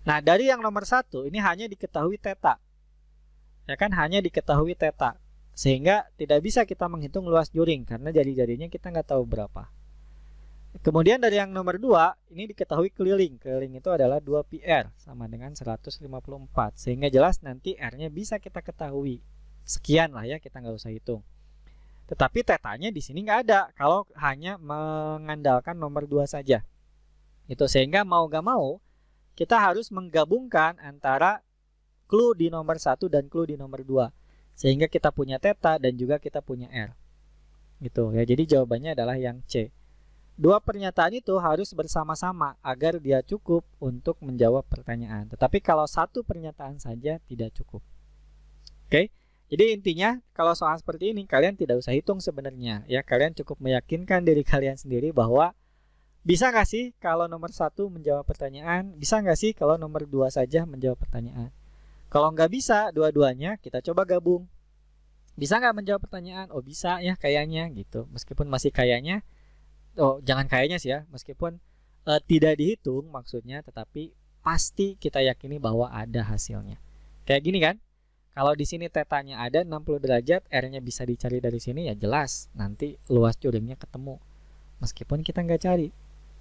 Nah, dari yang nomor 1 ini hanya diketahui theta. Ya kan, hanya diketahui theta. Sehingga tidak bisa kita menghitung luas juring karena jari-jarinya kita nggak tahu berapa. Kemudian dari yang nomor 2 ini diketahui keliling. Keliling itu adalah 2 pi r sama dengan 154. Sehingga jelas nanti r-nya bisa kita ketahui. Sekian lah ya, kita nggak usah hitung. Tetapi tetanya di sini nggak ada kalau hanya mengandalkan nomor 2 saja. Itu sehingga mau nggak mau kita harus menggabungkan antara clue di nomor 1 dan clue di nomor 2. Sehingga kita punya theta dan juga kita punya R. Gitu ya. Jadi jawabannya adalah yang C. Dua pernyataan itu harus bersama-sama agar dia cukup untuk menjawab pertanyaan. Tetapi kalau satu pernyataan saja tidak cukup. Oke. Jadi intinya kalau soal seperti ini kalian tidak usah hitung sebenarnya. Ya, kalian cukup meyakinkan diri kalian sendiri bahwa bisa nggak sih kalau nomor 1 menjawab pertanyaan, bisa nggak sih kalau nomor 2 saja menjawab pertanyaan. Kalau nggak bisa dua-duanya, kita coba gabung. Bisa nggak menjawab pertanyaan? Oh bisa ya kayaknya gitu. Meskipun masih kayaknya, oh jangan kayaknya sih ya. Meskipun tidak dihitung maksudnya, tetapi pasti kita yakini bahwa ada hasilnya. Kayak gini kan? Kalau di sini tetanya ada 60 derajat, R-nya bisa dicari dari sini ya jelas. Nanti luas curingnya ketemu. Meskipun kita nggak cari,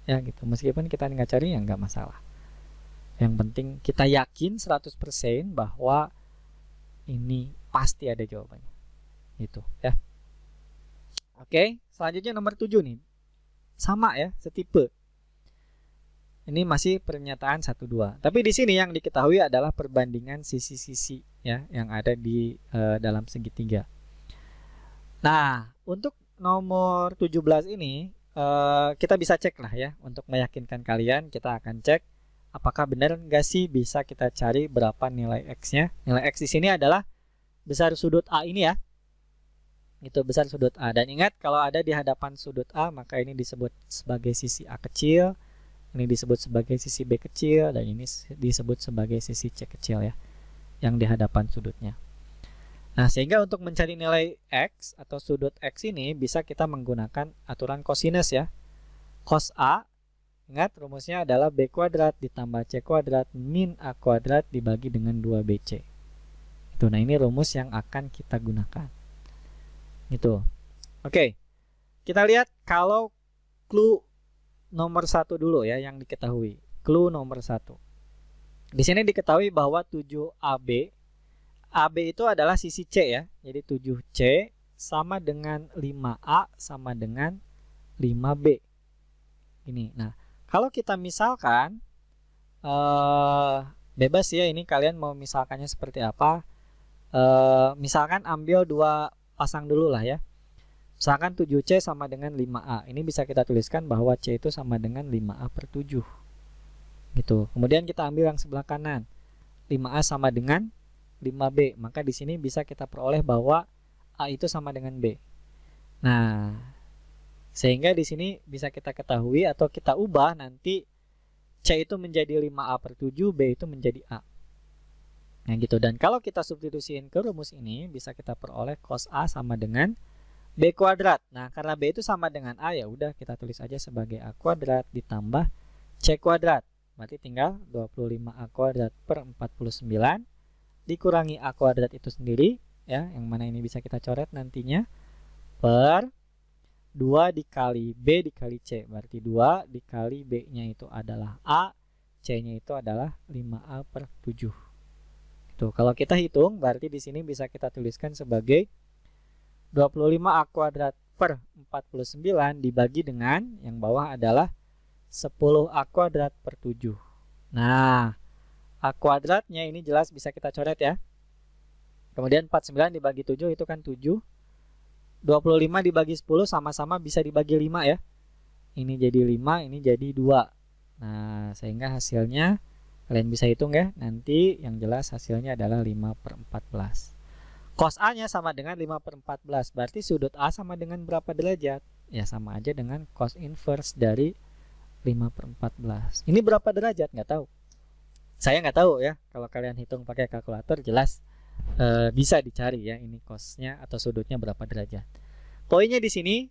ya gitu. Meskipun kita nggak cari ya nggak masalah. Yang penting kita yakin 100% bahwa ini pasti ada jawabannya. Gitu ya. Oke, selanjutnya nomor 7 nih. Sama ya, setipe. Ini masih pernyataan 1-2. Tapi di sini yang diketahui adalah perbandingan sisi-sisi ya yang ada di dalam segitiga. Nah, untuk nomor 17 ini kita bisa cek lah ya. Untuk meyakinkan kalian, kita akan cek apakah benar nggak sih bisa kita cari berapa nilai X-nya. Nilai X di sini adalah besar sudut A ini ya. Itu besar sudut A. Dan ingat, kalau ada di hadapan sudut A, maka ini disebut sebagai sisi A kecil, ini disebut sebagai sisi B kecil, dan ini disebut sebagai sisi C kecil ya, yang di hadapan sudutnya. Nah, sehingga untuk mencari nilai X atau sudut X ini bisa kita menggunakan aturan cosinus ya. Cos A, ingat rumusnya adalah B kuadrat ditambah C kuadrat min A kuadrat dibagi dengan 2BC. Itu, nah ini rumus yang akan kita gunakan. Gitu. Oke, kita lihat kalau clue nomor 1 dulu ya yang diketahui. Clue nomor 1. Di sini diketahui bahwa 7AB, AB itu adalah sisi C ya. Jadi 7C sama dengan 5A sama dengan 5B. Ini. Nah, kalau kita misalkan bebas ya, ini kalian mau misalkannya seperti apa. Misalkan ambil dua pasang dulu lah ya. Misalkan 7C sama dengan 5A. Ini bisa kita tuliskan bahwa C itu sama dengan 5A per 7. Gitu. Kemudian kita ambil yang sebelah kanan. 5A sama dengan 5B. Maka di sini bisa kita peroleh bahwa A itu sama dengan B. Nah, sehingga di sini bisa kita ketahui atau kita ubah nanti C itu menjadi 5A per 7, B itu menjadi A. Nah gitu, dan kalau kita substitusiin ke rumus ini bisa kita peroleh cos A sama dengan B kuadrat. Nah karena B itu sama dengan A, ya udah kita tulis aja sebagai A kuadrat ditambah C kuadrat. Berarti tinggal 25A kuadrat per 49 dikurangi A kuadrat itu sendiri ya, yang mana ini bisa kita coret nantinya, per 2 dikali B dikali C. Berarti 2 dikali B nya itu adalah A, C nya itu adalah 5A per 7. Tuh, kalau kita hitung berarti di sini bisa kita tuliskan sebagai 25A kuadrat per 49 dibagi dengan yang bawah adalah 10A kuadrat per 7. Nah, A kuadratnya ini jelas bisa kita coret ya. Kemudian 49 dibagi 7 itu kan 7. 25 dibagi 10 sama-sama bisa dibagi 5 ya. Ini jadi 5, ini jadi 2. Nah, sehingga hasilnya kalian bisa hitung ya, nanti yang jelas hasilnya adalah 5 per 14. Cos A nya sama dengan 5 per 14, berarti sudut A sama dengan berapa derajat? Ya sama aja dengan cos inverse dari 5 per 14. Ini berapa derajat? Nggak tahu. Saya nggak tahu ya, kalau kalian hitung pakai kalkulator jelas bisa dicari ya, ini cosnya atau sudutnya berapa derajat. Poinnya di sini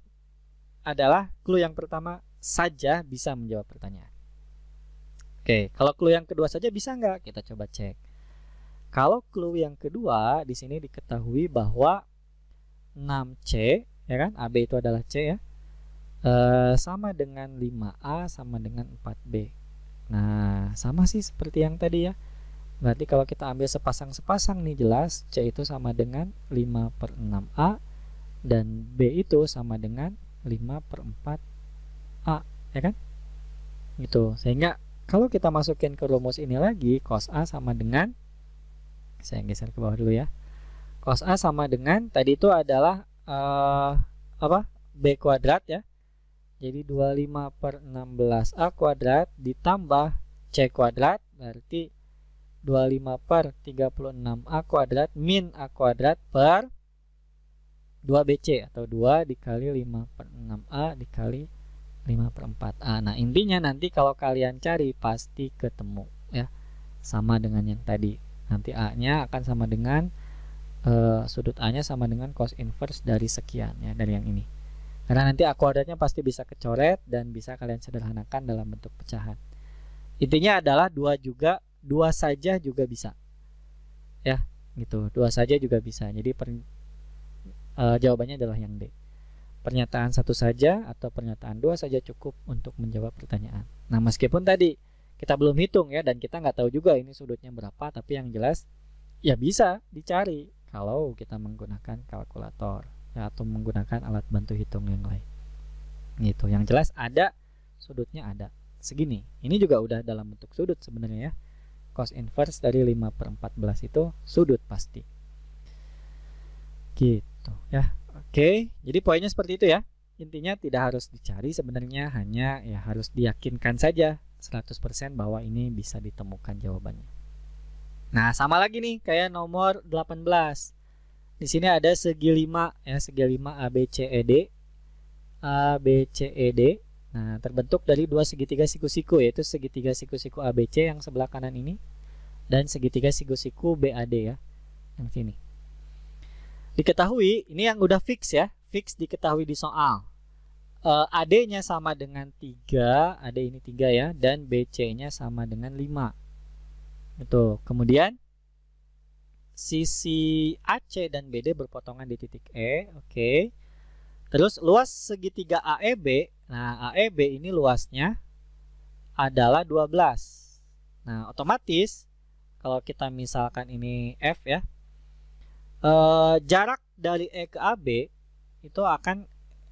adalah clue yang pertama saja bisa menjawab pertanyaan. Oke, kalau clue yang kedua saja bisa nggak? Kita coba cek. Kalau clue yang kedua di sini diketahui bahwa 6C ya kan, AB itu adalah C ya, sama dengan 5A sama dengan 4B. Nah, sama sih seperti yang tadi ya. Berarti kalau kita ambil sepasang-sepasang nih jelas C itu sama dengan 5 per 6A dan B itu sama dengan 5 per 4A ya kan? Gitu. Sehingga kalau kita masukin ke rumus ini lagi, cos A sama dengan, saya geser ke bawah dulu ya, cos A sama dengan tadi itu adalah B kuadrat ya. Jadi 25 per 16A kuadrat ditambah C kuadrat, berarti 25 per 36A kuadrat min A kuadrat per 2BC atau 2 dikali 5 per 6A dikali 5 per 4A. Nah intinya nanti kalau kalian cari pasti ketemu ya, sama dengan yang tadi. Nanti A nya akan sama dengan sudut A nya sama dengan cos inverse dari sekian ya, dari yang ini. Karena nanti kuadratnya pasti bisa kecoret dan bisa kalian sederhanakan dalam bentuk pecahan. Intinya adalah dua saja juga bisa. Ya, gitu. Dua saja juga bisa. Jadi jawabannya adalah yang D. Pernyataan satu saja atau pernyataan dua saja cukup untuk menjawab pertanyaan. Nah, meskipun tadi kita belum hitung ya, dan kita nggak tahu juga ini sudutnya berapa, tapi yang jelas ya bisa dicari kalau kita menggunakan kalkulator ya, atau menggunakan alat bantu hitung yang lain. Gitu. Yang jelas ada sudutnya, ada segini. Ini juga udah dalam bentuk sudut sebenarnya ya. Cos inverse dari 5/14 itu sudut pasti. Gitu ya. Oke, jadi poinnya seperti itu ya. Intinya tidak harus dicari sebenarnya, hanya ya harus diyakinkan saja 100% bahwa ini bisa ditemukan jawabannya. Nah, sama lagi nih kayak nomor 18. Di sini ada segi 5 ya, segi 5 ABCED. ABCED. Nah, terbentuk dari dua segitiga siku-siku, yaitu segitiga siku-siku ABC yang sebelah kanan ini dan segitiga siku-siku BAD ya, yang sini. Diketahui, ini yang udah fix ya, fix diketahui di soal. AD-nya sama dengan 3, AD ini 3 ya, dan BC-nya sama dengan 5. Betul. Kemudian sisi AC dan BD berpotongan di titik E, oke. Terus luas segitiga AEB, nah AEB ini luasnya adalah 12. Nah, otomatis kalau kita misalkan ini F ya, jarak dari E ke AB itu akan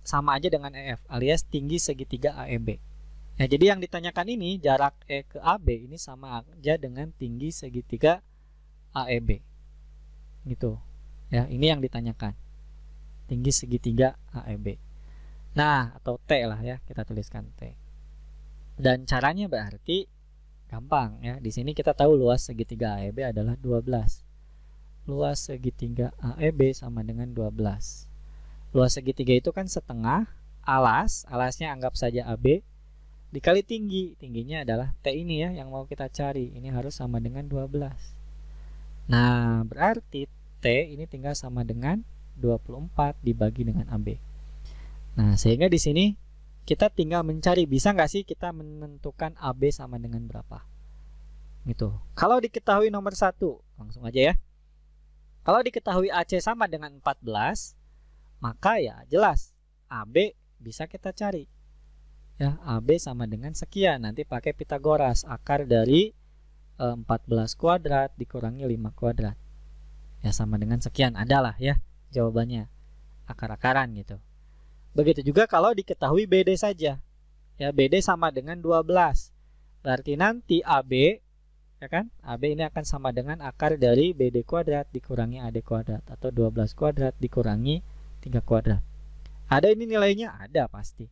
sama aja dengan EF alias tinggi segitiga AEB. Nah, jadi yang ditanyakan ini jarak E ke AB ini sama aja dengan tinggi segitiga AEB. Gitu. Ya, ini yang ditanyakan. Tinggi segitiga AEB. Nah, atau T lah ya, kita tuliskan T. Dan caranya berarti gampang ya. Di sini kita tahu luas segitiga AEB adalah 12. Luas segitiga AEB sama dengan 12. Luas segitiga itu kan setengah alasnya anggap saja AB dikali tinggi. Tingginya adalah T ini ya yang mau kita cari. Ini harus sama dengan 12. Nah, berarti T ini tinggal sama dengan 24 dibagi dengan AB. Nah, sehingga di sini kita tinggal mencari, bisa nggak sih kita menentukan AB sama dengan berapa? Gitu. Kalau diketahui nomor 1, langsung aja ya. Kalau diketahui AC sama dengan 14, maka ya jelas AB bisa kita cari. Ya, AB sama dengan sekian. Nanti pakai Pitagoras, akar dari 14 kuadrat dikurangi 5 kuadrat. Ya, sama dengan sekian, adalah ya jawabannya. Akar-akaran gitu. Begitu juga kalau diketahui BD saja. Ya, BD sama dengan 12. Berarti nanti AB ya kan? AB ini akan sama dengan akar dari BD kuadrat dikurangi AD kuadrat atau 12 kuadrat dikurangi 3 kuadrat. Ada ini nilainya? Ada pasti.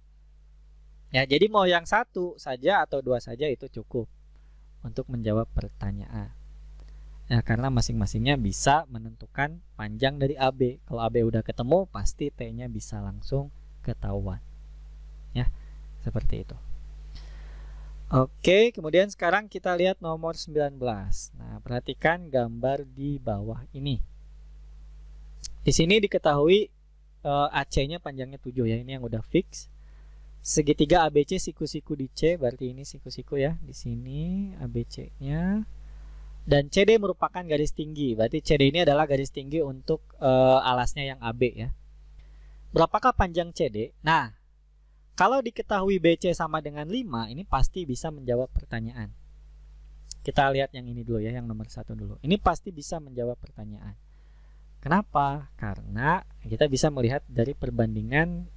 Ya, jadi mau yang satu saja atau dua saja itu cukup untuk menjawab pertanyaan. Ya, karena masing-masingnya bisa menentukan panjang dari AB. Kalau AB udah ketemu, pasti T-nya bisa langsung ketahuan. Ya, seperti itu. Oke, kemudian sekarang kita lihat nomor 19. Nah, perhatikan gambar di bawah ini. Di sini diketahui AC-nya panjangnya 7 ya, ini yang udah fix. Segitiga ABC siku-siku di C, berarti ini siku-siku ya. Di sini ABC-nya. Dan CD merupakan garis tinggi, berarti CD ini adalah garis tinggi untuk alasnya yang AB ya. Berapakah panjang CD? Nah, kalau diketahui BC sama dengan 5, ini pasti bisa menjawab pertanyaan. Kita lihat yang ini dulu ya, yang nomor 1 dulu. Ini pasti bisa menjawab pertanyaan. Kenapa? Karena kita bisa melihat dari perbandingan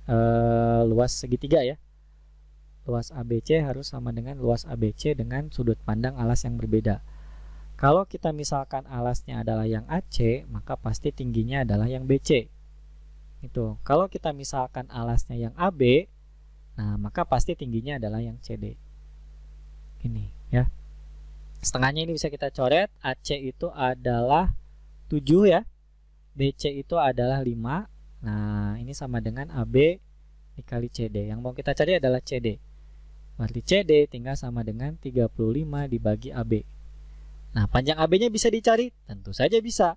luas segitiga ya. Luas ABC harus sama dengan luas ABC dengan sudut pandang alas yang berbeda. Kalau kita misalkan alasnya adalah yang AC, maka pasti tingginya adalah yang BC. Itu. Kalau kita misalkan alasnya yang AB, nah maka pasti tingginya adalah yang CD. Ini ya. Setengahnya ini bisa kita coret. AC itu adalah 7 ya. BC itu adalah 5. Nah, ini sama dengan AB dikali CD. Yang mau kita cari adalah CD. Berarti CD tinggal sama dengan 35 dibagi AB. Nah, panjang AB-nya bisa dicari? Tentu saja bisa.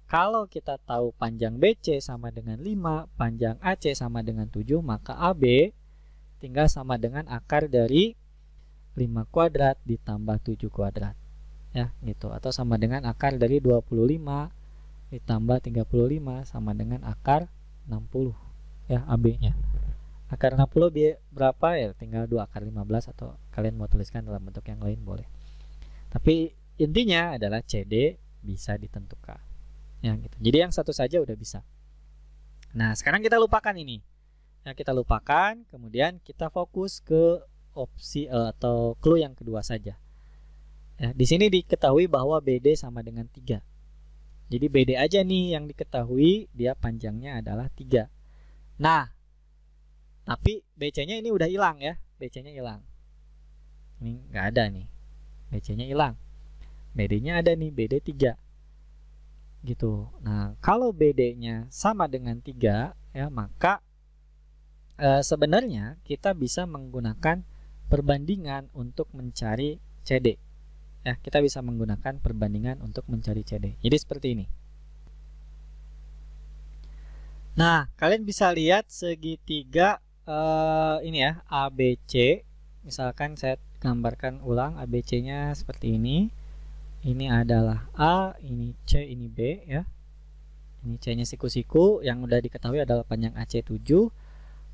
kalau kita tahu panjang BC sama dengan 5, panjang AC sama dengan 7, maka AB tinggal sama dengan akar dari 5 kuadrat ditambah 7 kuadrat. Ya, gitu. Atau sama dengan akar dari 25 ditambah 35 sama dengan akar 60. Ya, AB-nya. Akar 60 berapa ya? Tinggal 2 akar 15 atau kalian mau tuliskan dalam bentuk yang lain boleh. Tapi intinya adalah CD bisa ditentukan. Ya, gitu. Jadi yang satu saja udah bisa. Nah, sekarang kita lupakan ini. Ya, kita lupakan, kemudian kita fokus ke opsi atau clue yang kedua saja. Ya, di sini diketahui bahwa BD sama dengan 3. Jadi BD aja nih yang diketahui, dia panjangnya adalah 3. Nah, tapi BC-nya ini udah hilang ya. BC-nya hilang. Ini nggak ada nih. BC-nya hilang. BD-nya ada nih, BD 3. Gitu. Nah, kalau BD-nya sama dengan 3 ya, maka sebenarnya kita bisa menggunakan perbandingan untuk mencari CD. Ya, kita bisa menggunakan perbandingan untuk mencari CD. Jadi seperti ini. Nah, kalian bisa lihat segitiga ini ya, ABC. Misalkan saya gambarkan ulang ABC-nya seperti ini. Ini adalah A, ini C, ini B ya. Ini C-nya siku-siku, yang udah diketahui adalah panjang AC 7.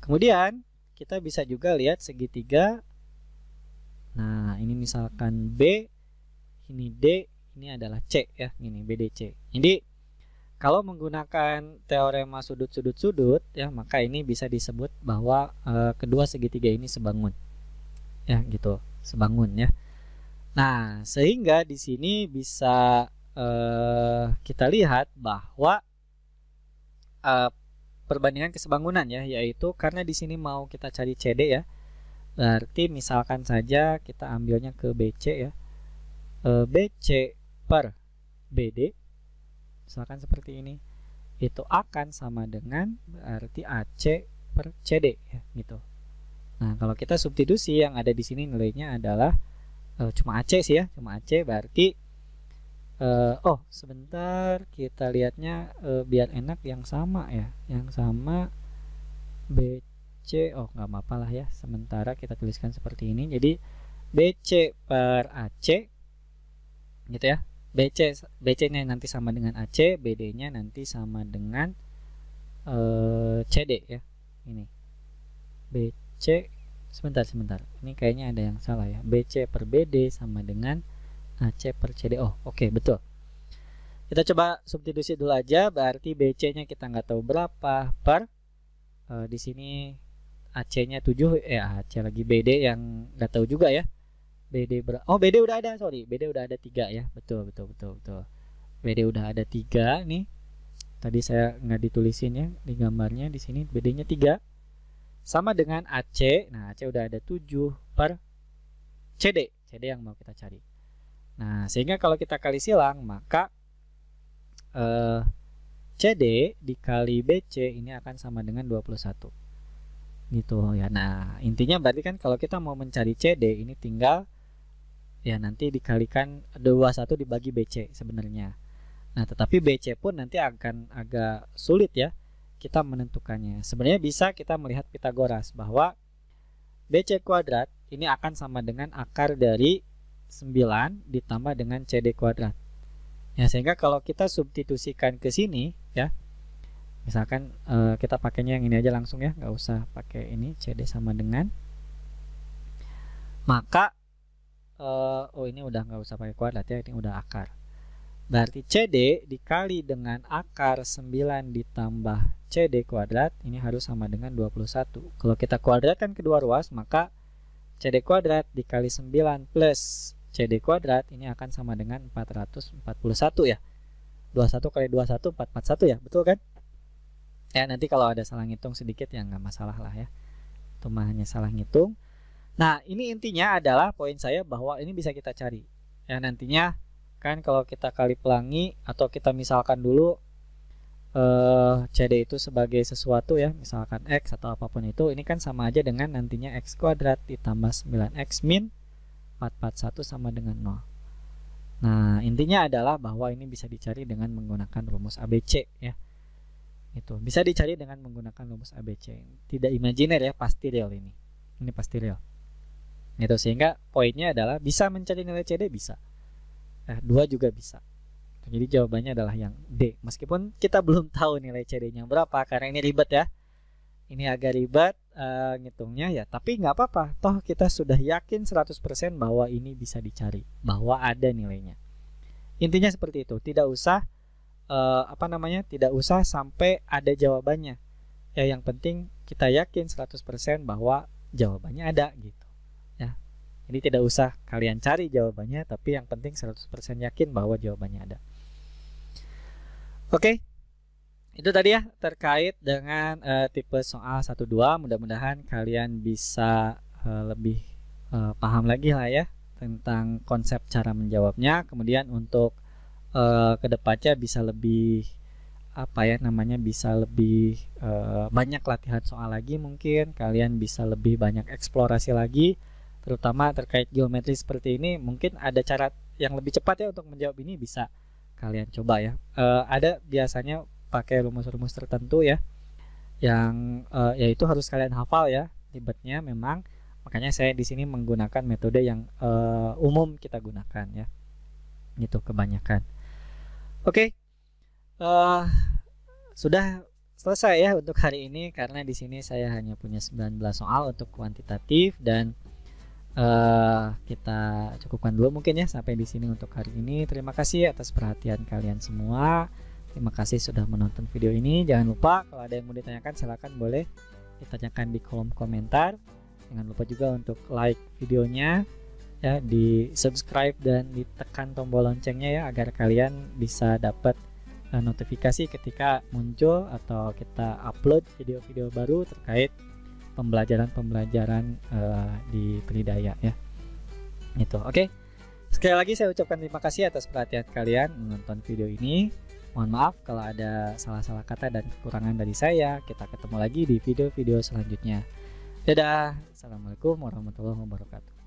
Kemudian kita bisa juga lihat segitiga. Nah, ini misalkan B, ini D, ini adalah C ya, ini BDC. Jadi kalau menggunakan teorema sudut-sudut-sudut ya, maka ini bisa disebut bahwa kedua segitiga ini sebangun. Ya, gitu, sebangun ya. Nah, sehingga di sini bisa kita lihat bahwa perbandingan kesebangunan ya, yaitu karena di sini mau kita cari CD ya. Berarti misalkan saja kita ambilnya ke BC ya. BC per BD misalkan seperti ini, itu akan sama dengan berarti AC per CD ya, gitu. Nah, kalau kita substitusi yang ada di sini nilainya adalah cuma AC sih ya, cuma AC, berarti oh sebentar kita lihatnya biar enak yang sama ya, yang sama BC, oh nggak apa-apa lah ya, sementara kita tuliskan seperti ini. Jadi BC per AC gitu ya, BC nya nanti sama dengan AC, BD nya nanti sama dengan CD ya. Ini BC, sebentar ini kayaknya ada yang salah ya. BC per BD sama dengan AC per CD. Oh oke, betul. Kita coba substitusi dulu aja. Berarti BC nya kita nggak tahu berapa per di sini AC nya 7 AC lagi, BD yang nggak tahu juga ya. BD oh BD udah ada, sorry, BD udah ada 3 ya. Betul. BD udah ada 3 nih. Tadi saya nggak ditulisin ya di gambarnya, di sini BD nya 3 sama dengan AC. Nah, AC udah ada 7 per CD yang mau kita cari. Nah, sehingga kalau kita kali silang, maka CD dikali BC ini akan sama dengan 21. Gitu ya. Nah, intinya berarti kan kalau kita mau mencari CD ini tinggal ya nanti dikalikan 21 dibagi BC sebenarnya. Nah, tetapi BC pun nanti akan agak sulit ya kita menentukannya. Sebenarnya bisa kita melihat Pitagoras bahwa BC kuadrat ini akan sama dengan akar dari 9 ditambah dengan CD kuadrat. Ya, sehingga kalau kita substitusikan ke sini ya, misalkan kita pakainya yang ini aja langsung ya, nggak usah pakai ini, CD sama dengan, maka oh ini udah nggak usah pakai kuadrat ya, ini udah akar. Berarti CD dikali dengan akar 9 ditambah CD kuadrat ini harus sama dengan 21. Kalau kita kuadratkan kedua ruas, maka CD kuadrat dikali 9 plus CD kuadrat ini akan sama dengan 441 ya. 21 kali 21 441 ya, betul kan? Ya, nanti kalau ada salah ngitung sedikit ya nggak masalah lah ya. Itu mah hanya salah ngitung. Nah, ini intinya adalah poin saya bahwa ini bisa kita cari. Ya, nantinya kan kalau kita kali pelangi atau kita misalkan dulu CD itu sebagai sesuatu ya, misalkan X atau apapun itu, ini kan sama aja dengan nantinya X kuadrat ditambah 9X min 441 sama dengan 0. Nah, intinya adalah bahwa ini bisa dicari dengan menggunakan rumus ABC ya. Itu bisa dicari dengan menggunakan rumus ABC. Tidak imajiner ya, pasti real ini. Ini pasti real. Itu sehingga poinnya adalah bisa mencari nilai CD bisa. 2 juga bisa. Jadi jawabannya adalah yang D. Meskipun kita belum tahu nilai CD-nya berapa karena ini ribet ya. Ini agak ribet ngitungnya ya, tapi nggak apa-apa. Toh kita sudah yakin 100% bahwa ini bisa dicari, bahwa ada nilainya. Intinya seperti itu. Tidak usah tidak usah sampai ada jawabannya. Ya, yang penting kita yakin 100% bahwa jawabannya ada gitu. Ya. Jadi tidak usah kalian cari jawabannya, tapi yang penting 100% yakin bahwa jawabannya ada. Oke. Itu tadi ya terkait dengan tipe soal 1-2. Mudah-mudahan kalian bisa lebih paham lagi lah ya tentang konsep cara menjawabnya. Kemudian untuk kedepannya bisa lebih bisa lebih banyak latihan soal lagi, mungkin kalian bisa lebih banyak eksplorasi lagi, terutama terkait geometri seperti ini. Mungkin ada cara yang lebih cepat ya untuk menjawab ini, bisa kalian coba ya. Ada biasanya pakai rumus-rumus tertentu ya, yang yaitu harus kalian hafal ya, ribetnya memang. Makanya saya di sini menggunakan metode yang umum kita gunakan ya, itu kebanyakan. Oke, sudah selesai ya untuk hari ini, karena di sini saya hanya punya 19 soal untuk kuantitatif, dan kita cukupkan dulu mungkin ya sampai di sini untuk hari ini. Terima kasih atas perhatian kalian semua. Terima kasih sudah menonton video ini. Jangan lupa kalau ada yang mau ditanyakan silakan boleh ditanyakan di kolom komentar. Jangan lupa juga untuk like videonya ya, di subscribe dan ditekan tombol loncengnya ya, agar kalian bisa dapat notifikasi ketika muncul atau kita upload video-video baru terkait pembelajaran di Tridaya ya. Itu oke. Sekali lagi saya ucapkan terima kasih atas perhatian kalian menonton video ini. Mohon maaf kalau ada salah-salah kata dan kekurangan dari saya. Kita ketemu lagi di video-video selanjutnya. Dadah. Assalamualaikum warahmatullahi wabarakatuh.